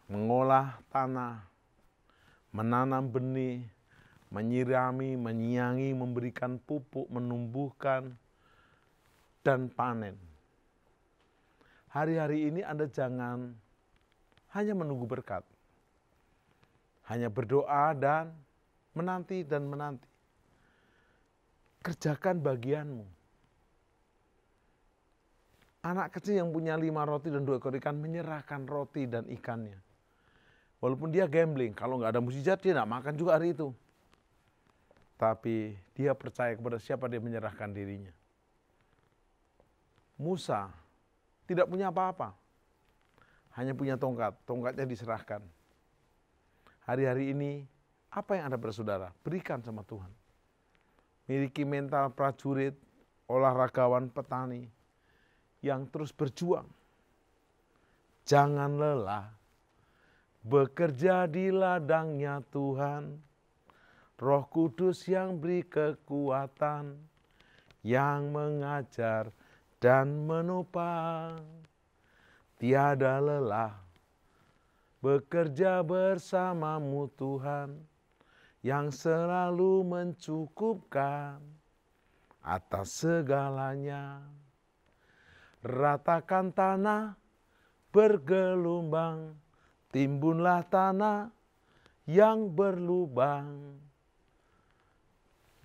Mengolah tanah, menanam benih, menyirami, menyiangi, memberikan pupuk, menumbuhkan, dan panen. Hari-hari ini Anda jangan hanya menunggu berkat. Hanya berdoa dan menanti. Kerjakan bagianmu. Anak kecil yang punya 5 roti dan 2 ekor ikan menyerahkan roti dan ikannya. Walaupun dia gambling, kalau nggak ada mukjizat dia nggak makan juga hari itu. Tapi dia percaya kepada siapa dia menyerahkan dirinya. Musa tidak punya apa-apa. Hanya punya tongkat, tongkatnya diserahkan. Hari-hari ini, apa yang Anda bersaudara, berikan sama Tuhan. Miliki mental prajurit, olahragawan, petani, yang terus berjuang. Jangan lelah, bekerja di ladangnya Tuhan. Roh Kudus yang beri kekuatan, yang mengajar dan menopang. Tiada lelah bekerja bersamamu Tuhan, yang selalu mencukupkan atas segalanya. Ratakan tanah bergelombang, timbunlah tanah yang berlubang,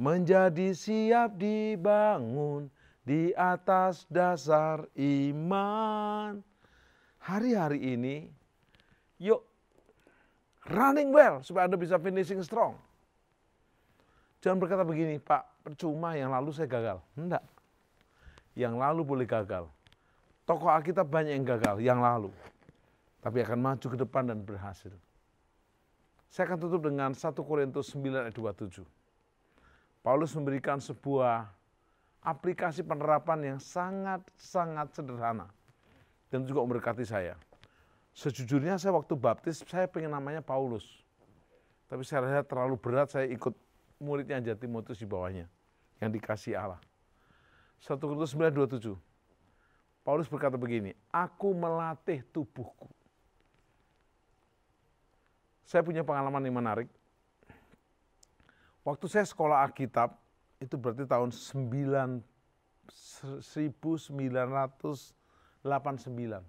menjadi siap dibangun di atas dasar iman. Hari-hari ini, yuk running well supaya Anda bisa finishing strong. Jangan berkata begini, Pak, percuma yang lalu saya gagal. Enggak. Yang lalu boleh gagal. Tokoh Alkitab banyak yang gagal, yang lalu. Tapi akan maju ke depan dan berhasil. Saya akan tutup dengan 1 Korintus 9 ayat 27. Paulus memberikan sebuah aplikasi penerapan yang sangat-sangat sederhana. Dan juga memberkati saya. Sejujurnya saya waktu baptis, saya pengen namanya Paulus. Tapi saya lihat terlalu berat, saya ikut muridnya aja Timotius di bawahnya. Yang dikasih Allah. 1 Korintus 9:27. Paulus berkata begini, aku melatih tubuhku. Saya punya pengalaman yang menarik. Waktu saya sekolah Alkitab, itu berarti tahun 1989.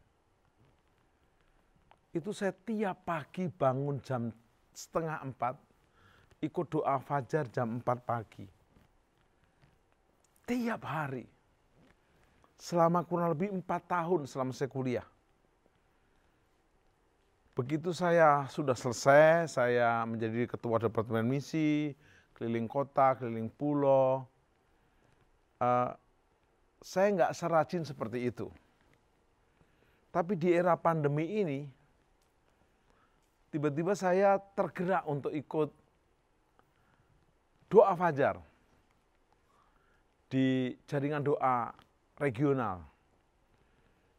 Itu saya tiap pagi bangun jam 3:30, ikut doa fajar jam 4 pagi. Tiap hari. Selama kurang lebih 4 tahun selama saya kuliah. Begitu saya sudah selesai, saya menjadi ketua departemen misi, keliling kota, keliling pulau. Saya nggak serajin seperti itu. Tapi di era pandemi ini, tiba-tiba saya tergerak untuk ikut doa fajar di jaringan doa regional.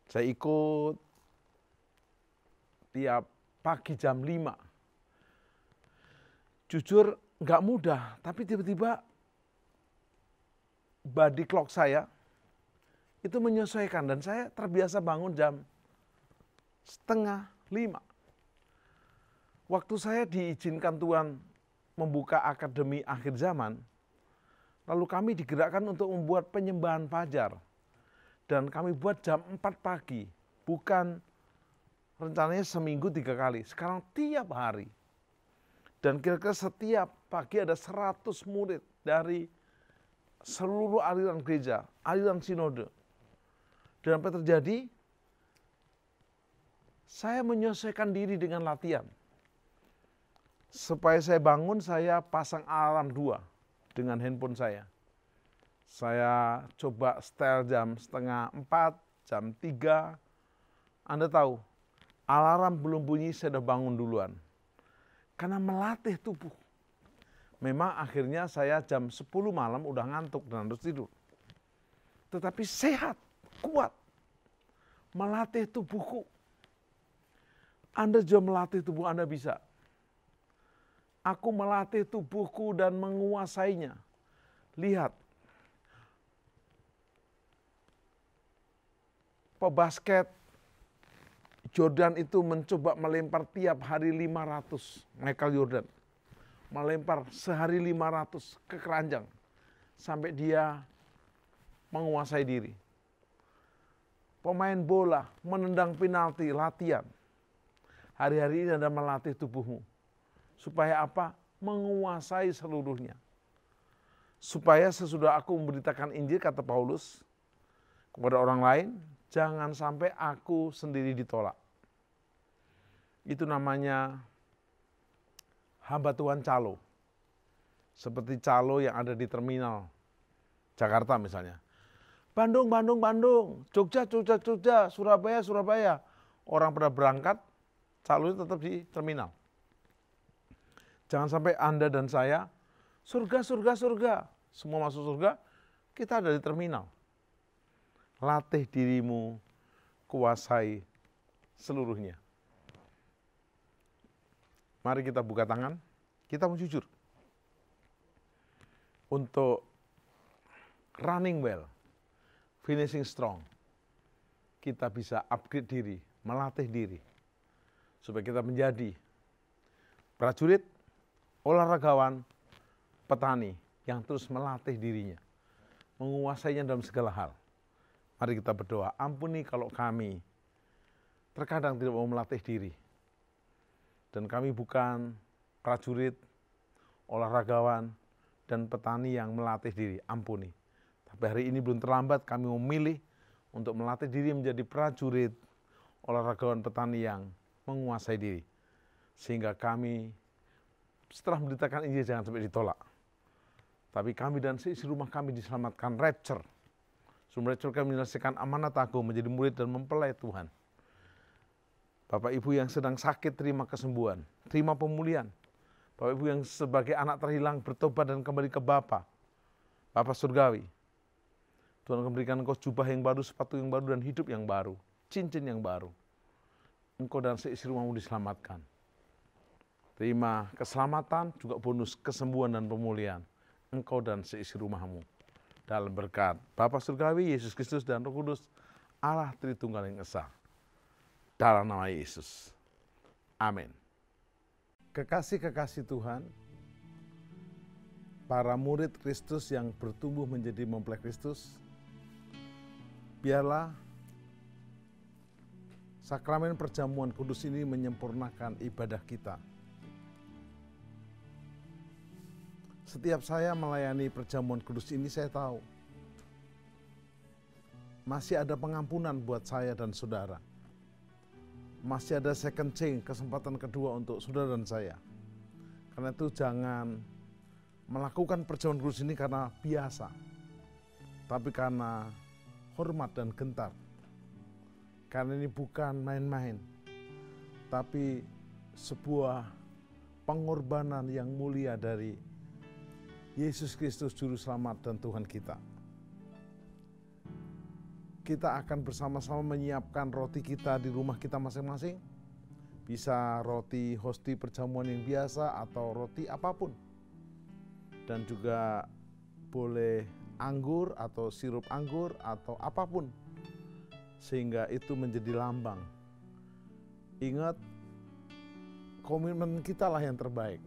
Saya ikut tiap pagi jam 5. Jujur nggak mudah, tapi tiba-tiba body clock saya itu menyesuaikan dan saya terbiasa bangun jam 4:30. Waktu saya diizinkan Tuhan membuka akademi akhir zaman, lalu kami digerakkan untuk membuat penyembahan fajar. Dan kami buat jam 4 pagi, bukan rencananya seminggu 3 kali, sekarang tiap hari. Dan kira-kira setiap pagi ada 100 murid dari seluruh aliran gereja, aliran sinode. Dan apa yang terjadi? Saya menyesuaikan diri dengan latihan. Supaya saya bangun, saya pasang alarm 2 dengan handphone saya. Saya coba setel jam 3:30, jam 3. Anda tahu, alarm belum bunyi, saya sudah bangun duluan. Karena melatih tubuh. Memang akhirnya saya jam 10 malam udah ngantuk dan harus tidur. Tetapi sehat, kuat. Melatih tubuhku. Anda juga melatih tubuh Anda bisa. Aku melatih tubuhku dan menguasainya. Lihat. Pebasket Jordan itu mencoba melempar tiap hari 500. Michael Jordan. Melempar sehari 500 ke keranjang. Sampai dia menguasai diri. Pemain bola menendang penalti, latihan. Hari-hari ini Anda melatih tubuhmu. Supaya apa? Menguasai seluruhnya. Supaya sesudah aku memberitakan Injil, kata Paulus, kepada orang lain, jangan sampai aku sendiri ditolak. Itu namanya hamba Tuhan calo. Seperti calo yang ada di terminal Jakarta misalnya. Bandung, Bandung, Bandung, Jogja, Jogja, Jogja, Surabaya, Surabaya. Orang pada berangkat, calonya tetap di terminal. Jangan sampai Anda dan saya, surga, surga, surga. Semua masuk surga, kita ada di terminal. Latih dirimu, kuasai seluruhnya. Mari kita buka tangan, kita mau jujur. untuk running well, finishing strong, kita bisa upgrade diri, melatih diri, supaya kita menjadi prajurit, olahragawan, petani yang terus melatih dirinya, menguasainya dalam segala hal. Mari kita berdoa, ampuni kalau kami terkadang tidak mau melatih diri. Dan kami bukan prajurit, olahragawan, dan petani yang melatih diri, ampuni. Tapi hari ini belum terlambat, kami memilih untuk melatih diri menjadi prajurit, olahragawan, petani yang menguasai diri. Sehingga kami setelah memberitakan Injil jangan sampai ditolak. Tapi kami dan seisi rumah kami diselamatkan rapture. Sebelum rapture kami menyelesaikan amanat agung menjadi murid dan mempelai Tuhan. Bapak Ibu yang sedang sakit terima kesembuhan, terima pemulihan. Bapak Ibu yang sebagai anak terhilang bertobat dan kembali ke Bapa surgawi. Tuhan akan memberikan engkau jubah yang baru, sepatu yang baru, dan hidup yang baru, cincin yang baru. Engkau dan seisi rumahmu diselamatkan. Terima keselamatan, juga bonus kesembuhan dan pemulihan. Engkau dan seisi rumahmu. Dalam berkat Bapa surgawi, Yesus Kristus dan Roh Kudus, Allah Tritunggal yang Esa. Dalam nama Yesus. Amin. Kekasih-kekasih Tuhan, para murid Kristus yang bertumbuh menjadi mempelai Kristus, biarlah sakramen perjamuan kudus ini menyempurnakan ibadah kita. Setiap saya melayani perjamuan kudus ini, saya tahu masih ada pengampunan buat saya dan saudara. Masih ada second chance, kesempatan kedua untuk saudara dan saya. Karena itu jangan melakukan perjamuan kudus ini karena biasa, tapi karena hormat dan gentar. Karena ini bukan main-main, tapi sebuah pengorbanan yang mulia dari Yesus Kristus Juru Selamat dan Tuhan kita. Kita akan bersama-sama menyiapkan roti kita di rumah kita masing-masing. Bisa roti hosti perjamuan yang biasa atau roti apapun. Dan juga boleh anggur atau sirup anggur atau apapun. Sehingga itu menjadi lambang. Ingat, komitmen kita lah yang terbaik.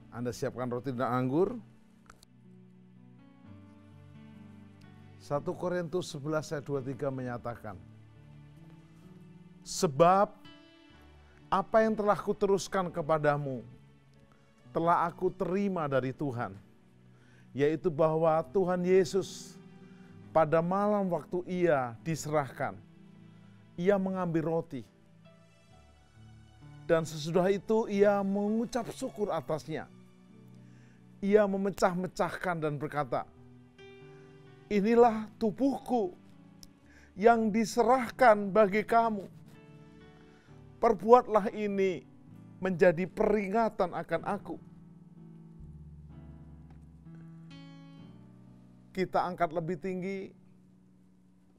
Anda siapkan roti dan anggur. 1 Korintus 11 ayat 23 menyatakan, sebab apa yang telah kuteruskan kepadamu, telah aku terima dari Tuhan, yaitu bahwa Tuhan Yesus pada malam waktu ia diserahkan, ia mengambil roti, dan sesudah itu ia mengucap syukur atasnya. Ia memecah-mecahkan dan berkata, inilah tubuhku yang diserahkan bagi kamu. Perbuatlah ini menjadi peringatan akan aku. Kita angkat lebih tinggi,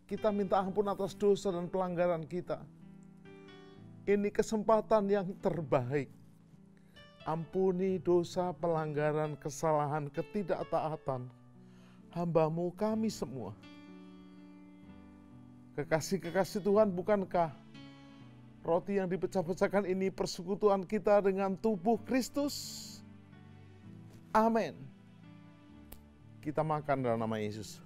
kita minta ampun atas dosa dan pelanggaran kita. Ini kesempatan yang terbaik. Ampuni dosa, pelanggaran, kesalahan, ketidaktaatan hamba-Mu kami semua. Kekasih-kekasih Tuhan, bukankah roti yang dipecah-pecahkan ini persekutuan kita dengan tubuh Kristus? Amin. Kita makan dalam nama Yesus.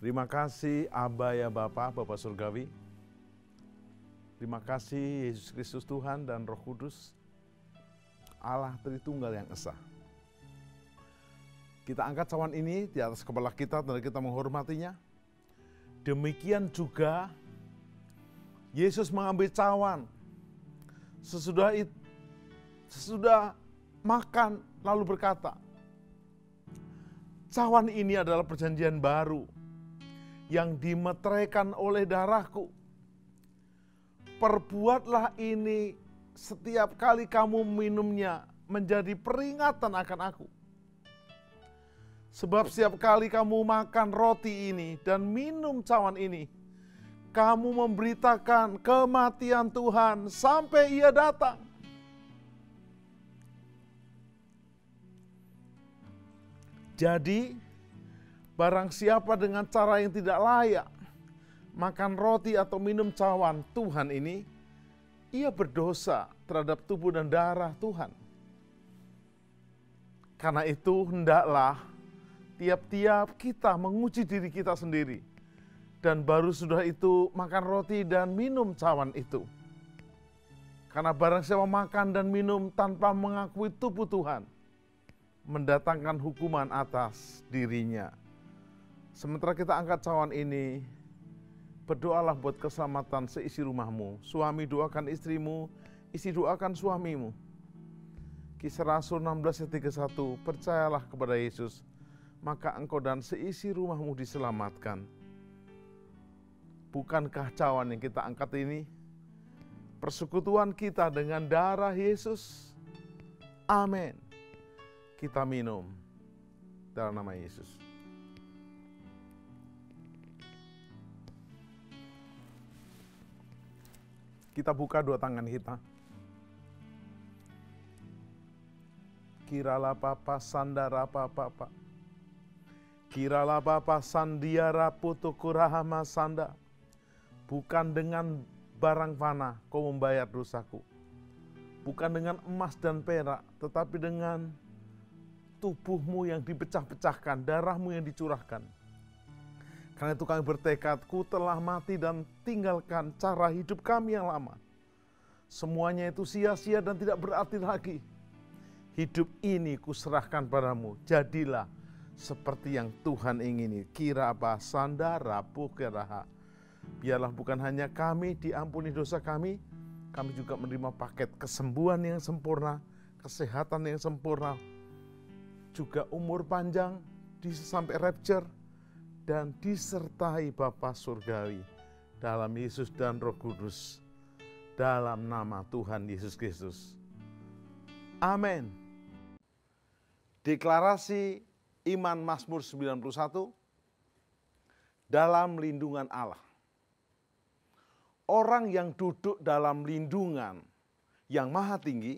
Terima kasih Aba ya Bapa, Bapa Surgawi. Terima kasih Yesus Kristus Tuhan dan Roh Kudus, Allah Tritunggal yang Esa. Kita angkat cawan ini di atas kepala kita dan kita menghormatinya. Demikian juga Yesus mengambil cawan sesudah makan lalu berkata, cawan ini adalah perjanjian baru yang dimeteraikan oleh darahku. Perbuatlah ini setiap kali kamu minumnya menjadi peringatan akan aku. Sebab setiap kali kamu makan roti ini dan minum cawan ini, kamu memberitakan kematian Tuhan sampai Ia datang. Jadi, barang siapa dengan cara yang tidak layak makan roti atau minum cawan Tuhan ini, ia berdosa terhadap tubuh dan darah Tuhan. Karena itu hendaklah tiap-tiap kita menguji diri kita sendiri. Dan baru sudah itu makan roti dan minum cawan itu. Karena barang siapa makan dan minum tanpa mengakui tubuh Tuhan, mendatangkan hukuman atas dirinya. Sementara kita angkat cawan ini, berdoalah buat keselamatan seisi rumahmu. Suami doakan istrimu, istri doakan suamimu. Kisah Rasul 16 ayat 31, percayalah kepada Yesus, maka engkau dan seisi rumahmu diselamatkan. Bukankah cawan yang kita angkat ini persekutuan kita dengan darah Yesus? Amin. Kita minum dalam nama Yesus. Kita buka dua tangan kita. Kiralah papa sandara papa. Kiralah papa sandiara putukurahama sanda. Bukan dengan barang fana kau membayar dosaku. Bukan dengan emas dan perak, tetapi dengan tubuhmu yang dipecah-pecahkan, darahmu yang dicurahkan. Karena itu kami bertekad, ku telah mati dan tinggalkan cara hidup kami yang lama. Semuanya itu sia-sia dan tidak berarti lagi. Hidup ini kuserahkan padamu, jadilah seperti yang Tuhan ingini. Kira apa sandara pukeraha. Biarlah bukan hanya kami diampuni dosa kami juga menerima paket kesembuhan yang sempurna, kesehatan yang sempurna, juga umur panjang sampai rapture, dan disertai Bapa Surgawi dalam Yesus dan Roh Kudus, dalam nama Tuhan Yesus Kristus. Amin. Deklarasi iman Mazmur 91, dalam lindungan Allah. Orang yang duduk dalam lindungan yang maha tinggi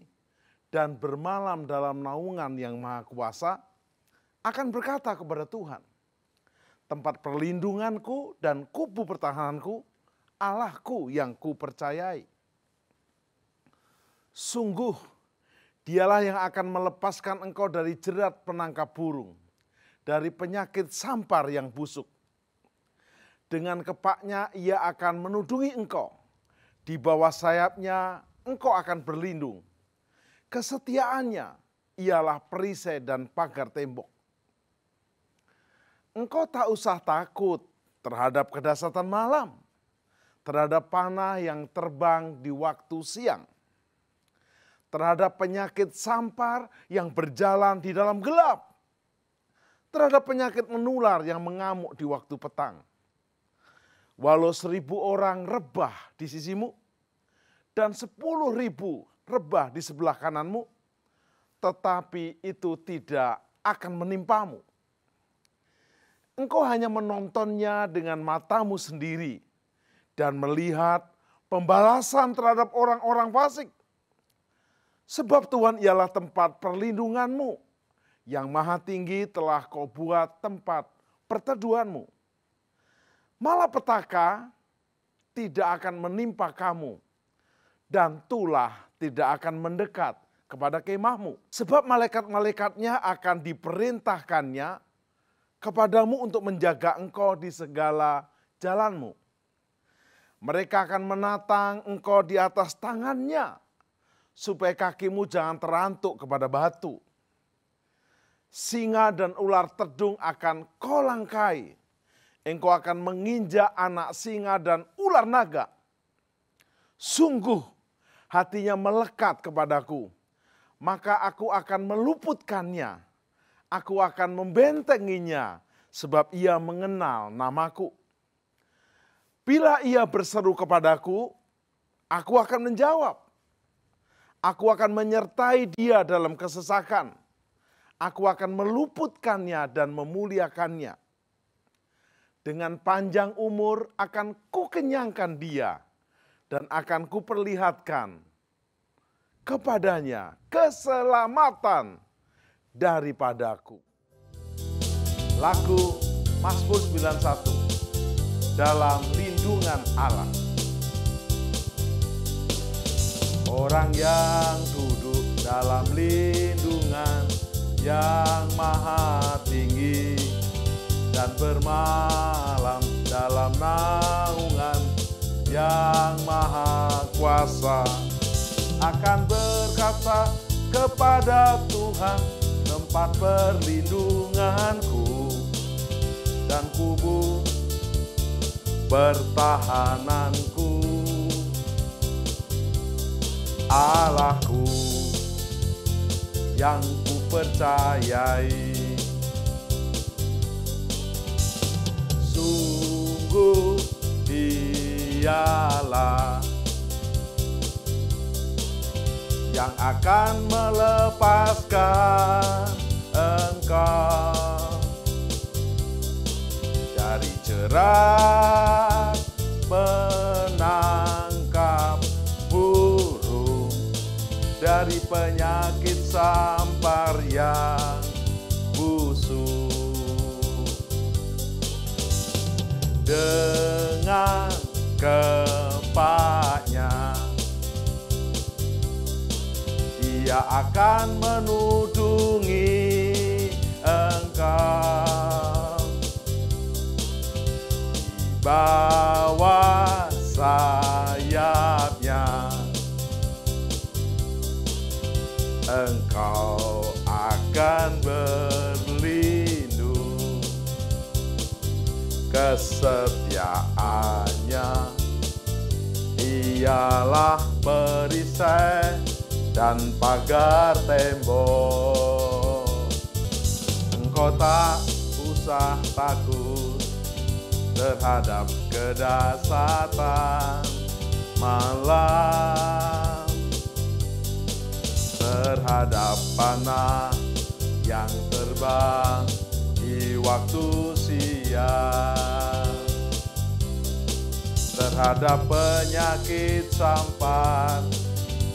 dan bermalam dalam naungan yang maha kuasa akan berkata kepada Tuhan, tempat perlindunganku dan kubu pertahananku, Allahku yang kupercayai. Sungguh, dialah yang akan melepaskan engkau dari jerat penangkap burung, dari penyakit sampar yang busuk. Dengan kepaknya ia akan menudungi engkau, di bawah sayapnya engkau akan berlindung. Kesetiaannya ialah perisai dan pagar tembok. Engkau tak usah takut terhadap kedahsyatan malam, terhadap panah yang terbang di waktu siang, terhadap penyakit sampar yang berjalan di dalam gelap, terhadap penyakit menular yang mengamuk di waktu petang. Walau 1.000 orang rebah di sisimu dan 10.000 rebah di sebelah kananmu, tetapi itu tidak akan menimpamu. Engkau hanya menontonnya dengan matamu sendiri dan melihat pembalasan terhadap orang-orang fasik. Sebab Tuhan ialah tempat perlindunganmu, yang maha tinggi telah kau buat tempat perteduhanmu. Malapetaka tidak akan menimpa kamu, dan tulah tidak akan mendekat kepada kemahmu. Sebab malaikat-malaikatnya akan diperintahkannya kepadamu untuk menjaga engkau di segala jalanmu. Mereka akan menatang engkau di atas tangannya, supaya kakimu jangan terantuk kepada batu. Singa dan ular tedung akan kau langkai. Engkau akan menginjak anak singa dan ular naga. Sungguh hatinya melekat kepadaku, maka aku akan meluputkannya. Aku akan membentenginya, sebab ia mengenal namaku. Bila ia berseru kepadaku, aku akan menjawab. Aku akan menyertai dia dalam kesesakan. Aku akan meluputkannya dan memuliakannya. dengan panjang umur akan kukenyangkan dia dan akan kuperlihatkan kepadanya keselamatan daripadaku. Lagu Mazmur 91, dalam lindungan Allah. Orang yang duduk dalam lindungan yang maha tinggi dan bermalam dalam naungan yang maha kuasa akan berkata kepada Tuhan, tempat perlindunganku dan kubu pertahananku, Allahku yang kupercayai. Sungguh Dialah yang akan melepaskan engkau dari jerat penangkap burung, dari penyakit sampar yang busuk. Dengan kepaknya Dia akan menudungi engkau. Di bawah sayapnya engkau akan berlindung. Kesetiaannya ialah perisai dan pagar tembok. Engkau tak usah takut terhadap kedahsyatan malam, terhadap panah yang terbang di waktu siang, terhadap penyakit sampar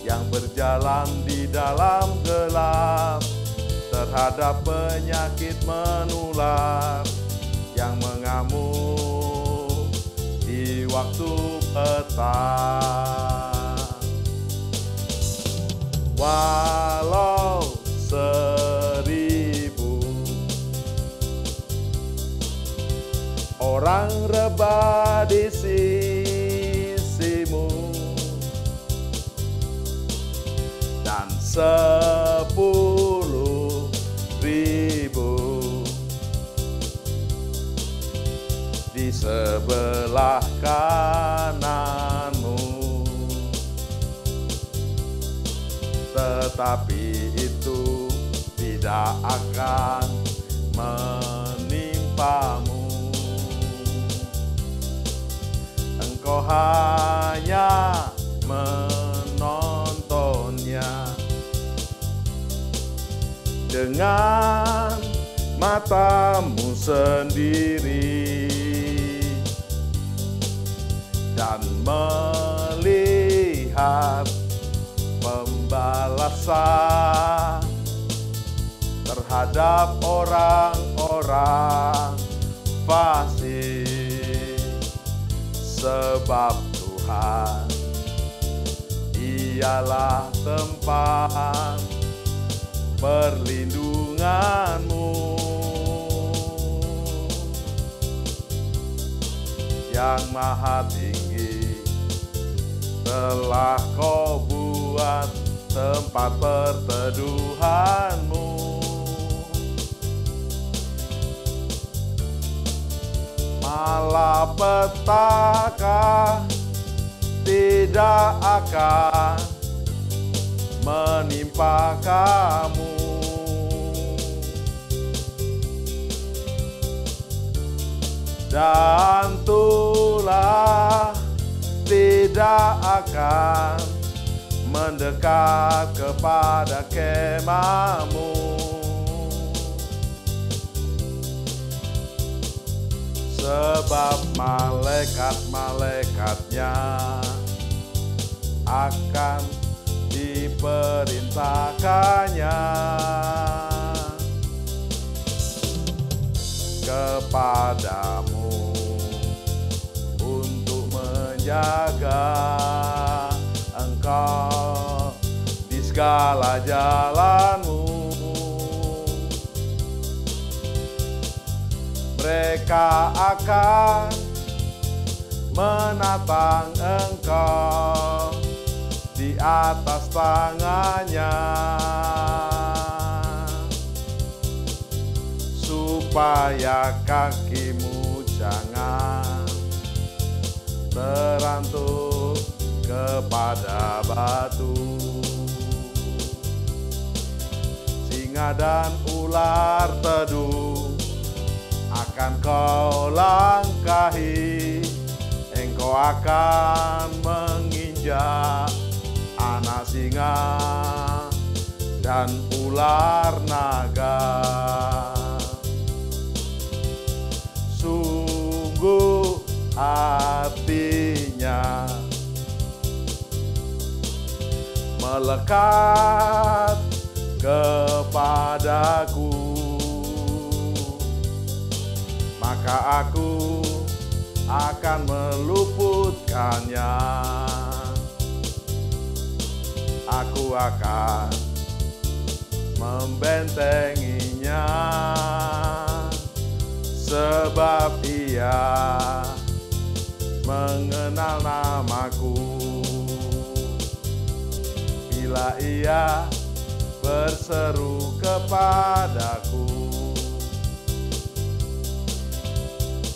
yang berjalan di dalam gelap, terhadap penyakit menular yang mengamuk di waktu petang. Walau 1000 orang rebah di sisimu dan 10.000 di sebelah kananmu, tetapi itu tidak akan menimpamu. Engkau hanya menontonnya dengan matamu sendiri dan melihat pembalasan terhadap orang-orang fasik. Sebab Tuhan ialah tempat perlindunganmu, yang maha tinggi telah kau buat tempat perteduhanmu. Malapetaka tidak akan menimpa kamu, dan tulah tidak akan mendekat kepada kemahmu. sebab malaikat-malaikatnya akan diperintahkannya kepadamu untuk menjaga engkau di segala jalanmu. Mereka akan menatang engkau di atas tangannya, supaya kakimu jangan terantuk kepada batu. Singa dan ular teduh akan kau langkahi, engkau akan menginjak anak singa dan ular naga. Sungguh hatinya melekat kepadaku, maka aku akan meluputkannya. Aku akan membentenginya, sebab ia mengenal namaku. Bila ia berseru kepadaku,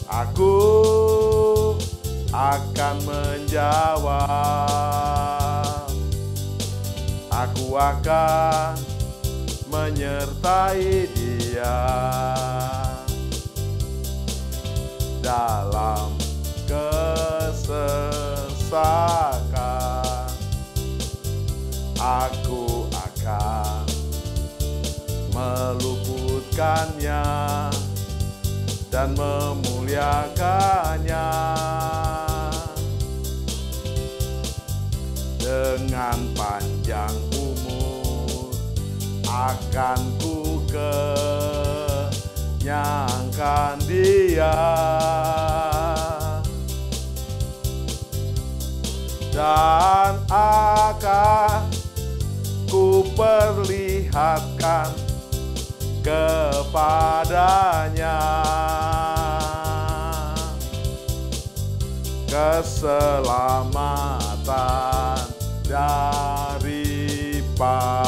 aku akan menjawab. Aku akan menyertai dia dalam kesesakan. Aku akan meluputkannya dan memuliakannya. Dengan panjang umur akan ku kenyangkan dia, dan akan ku perlihatkan kepadanya keselamatan daripada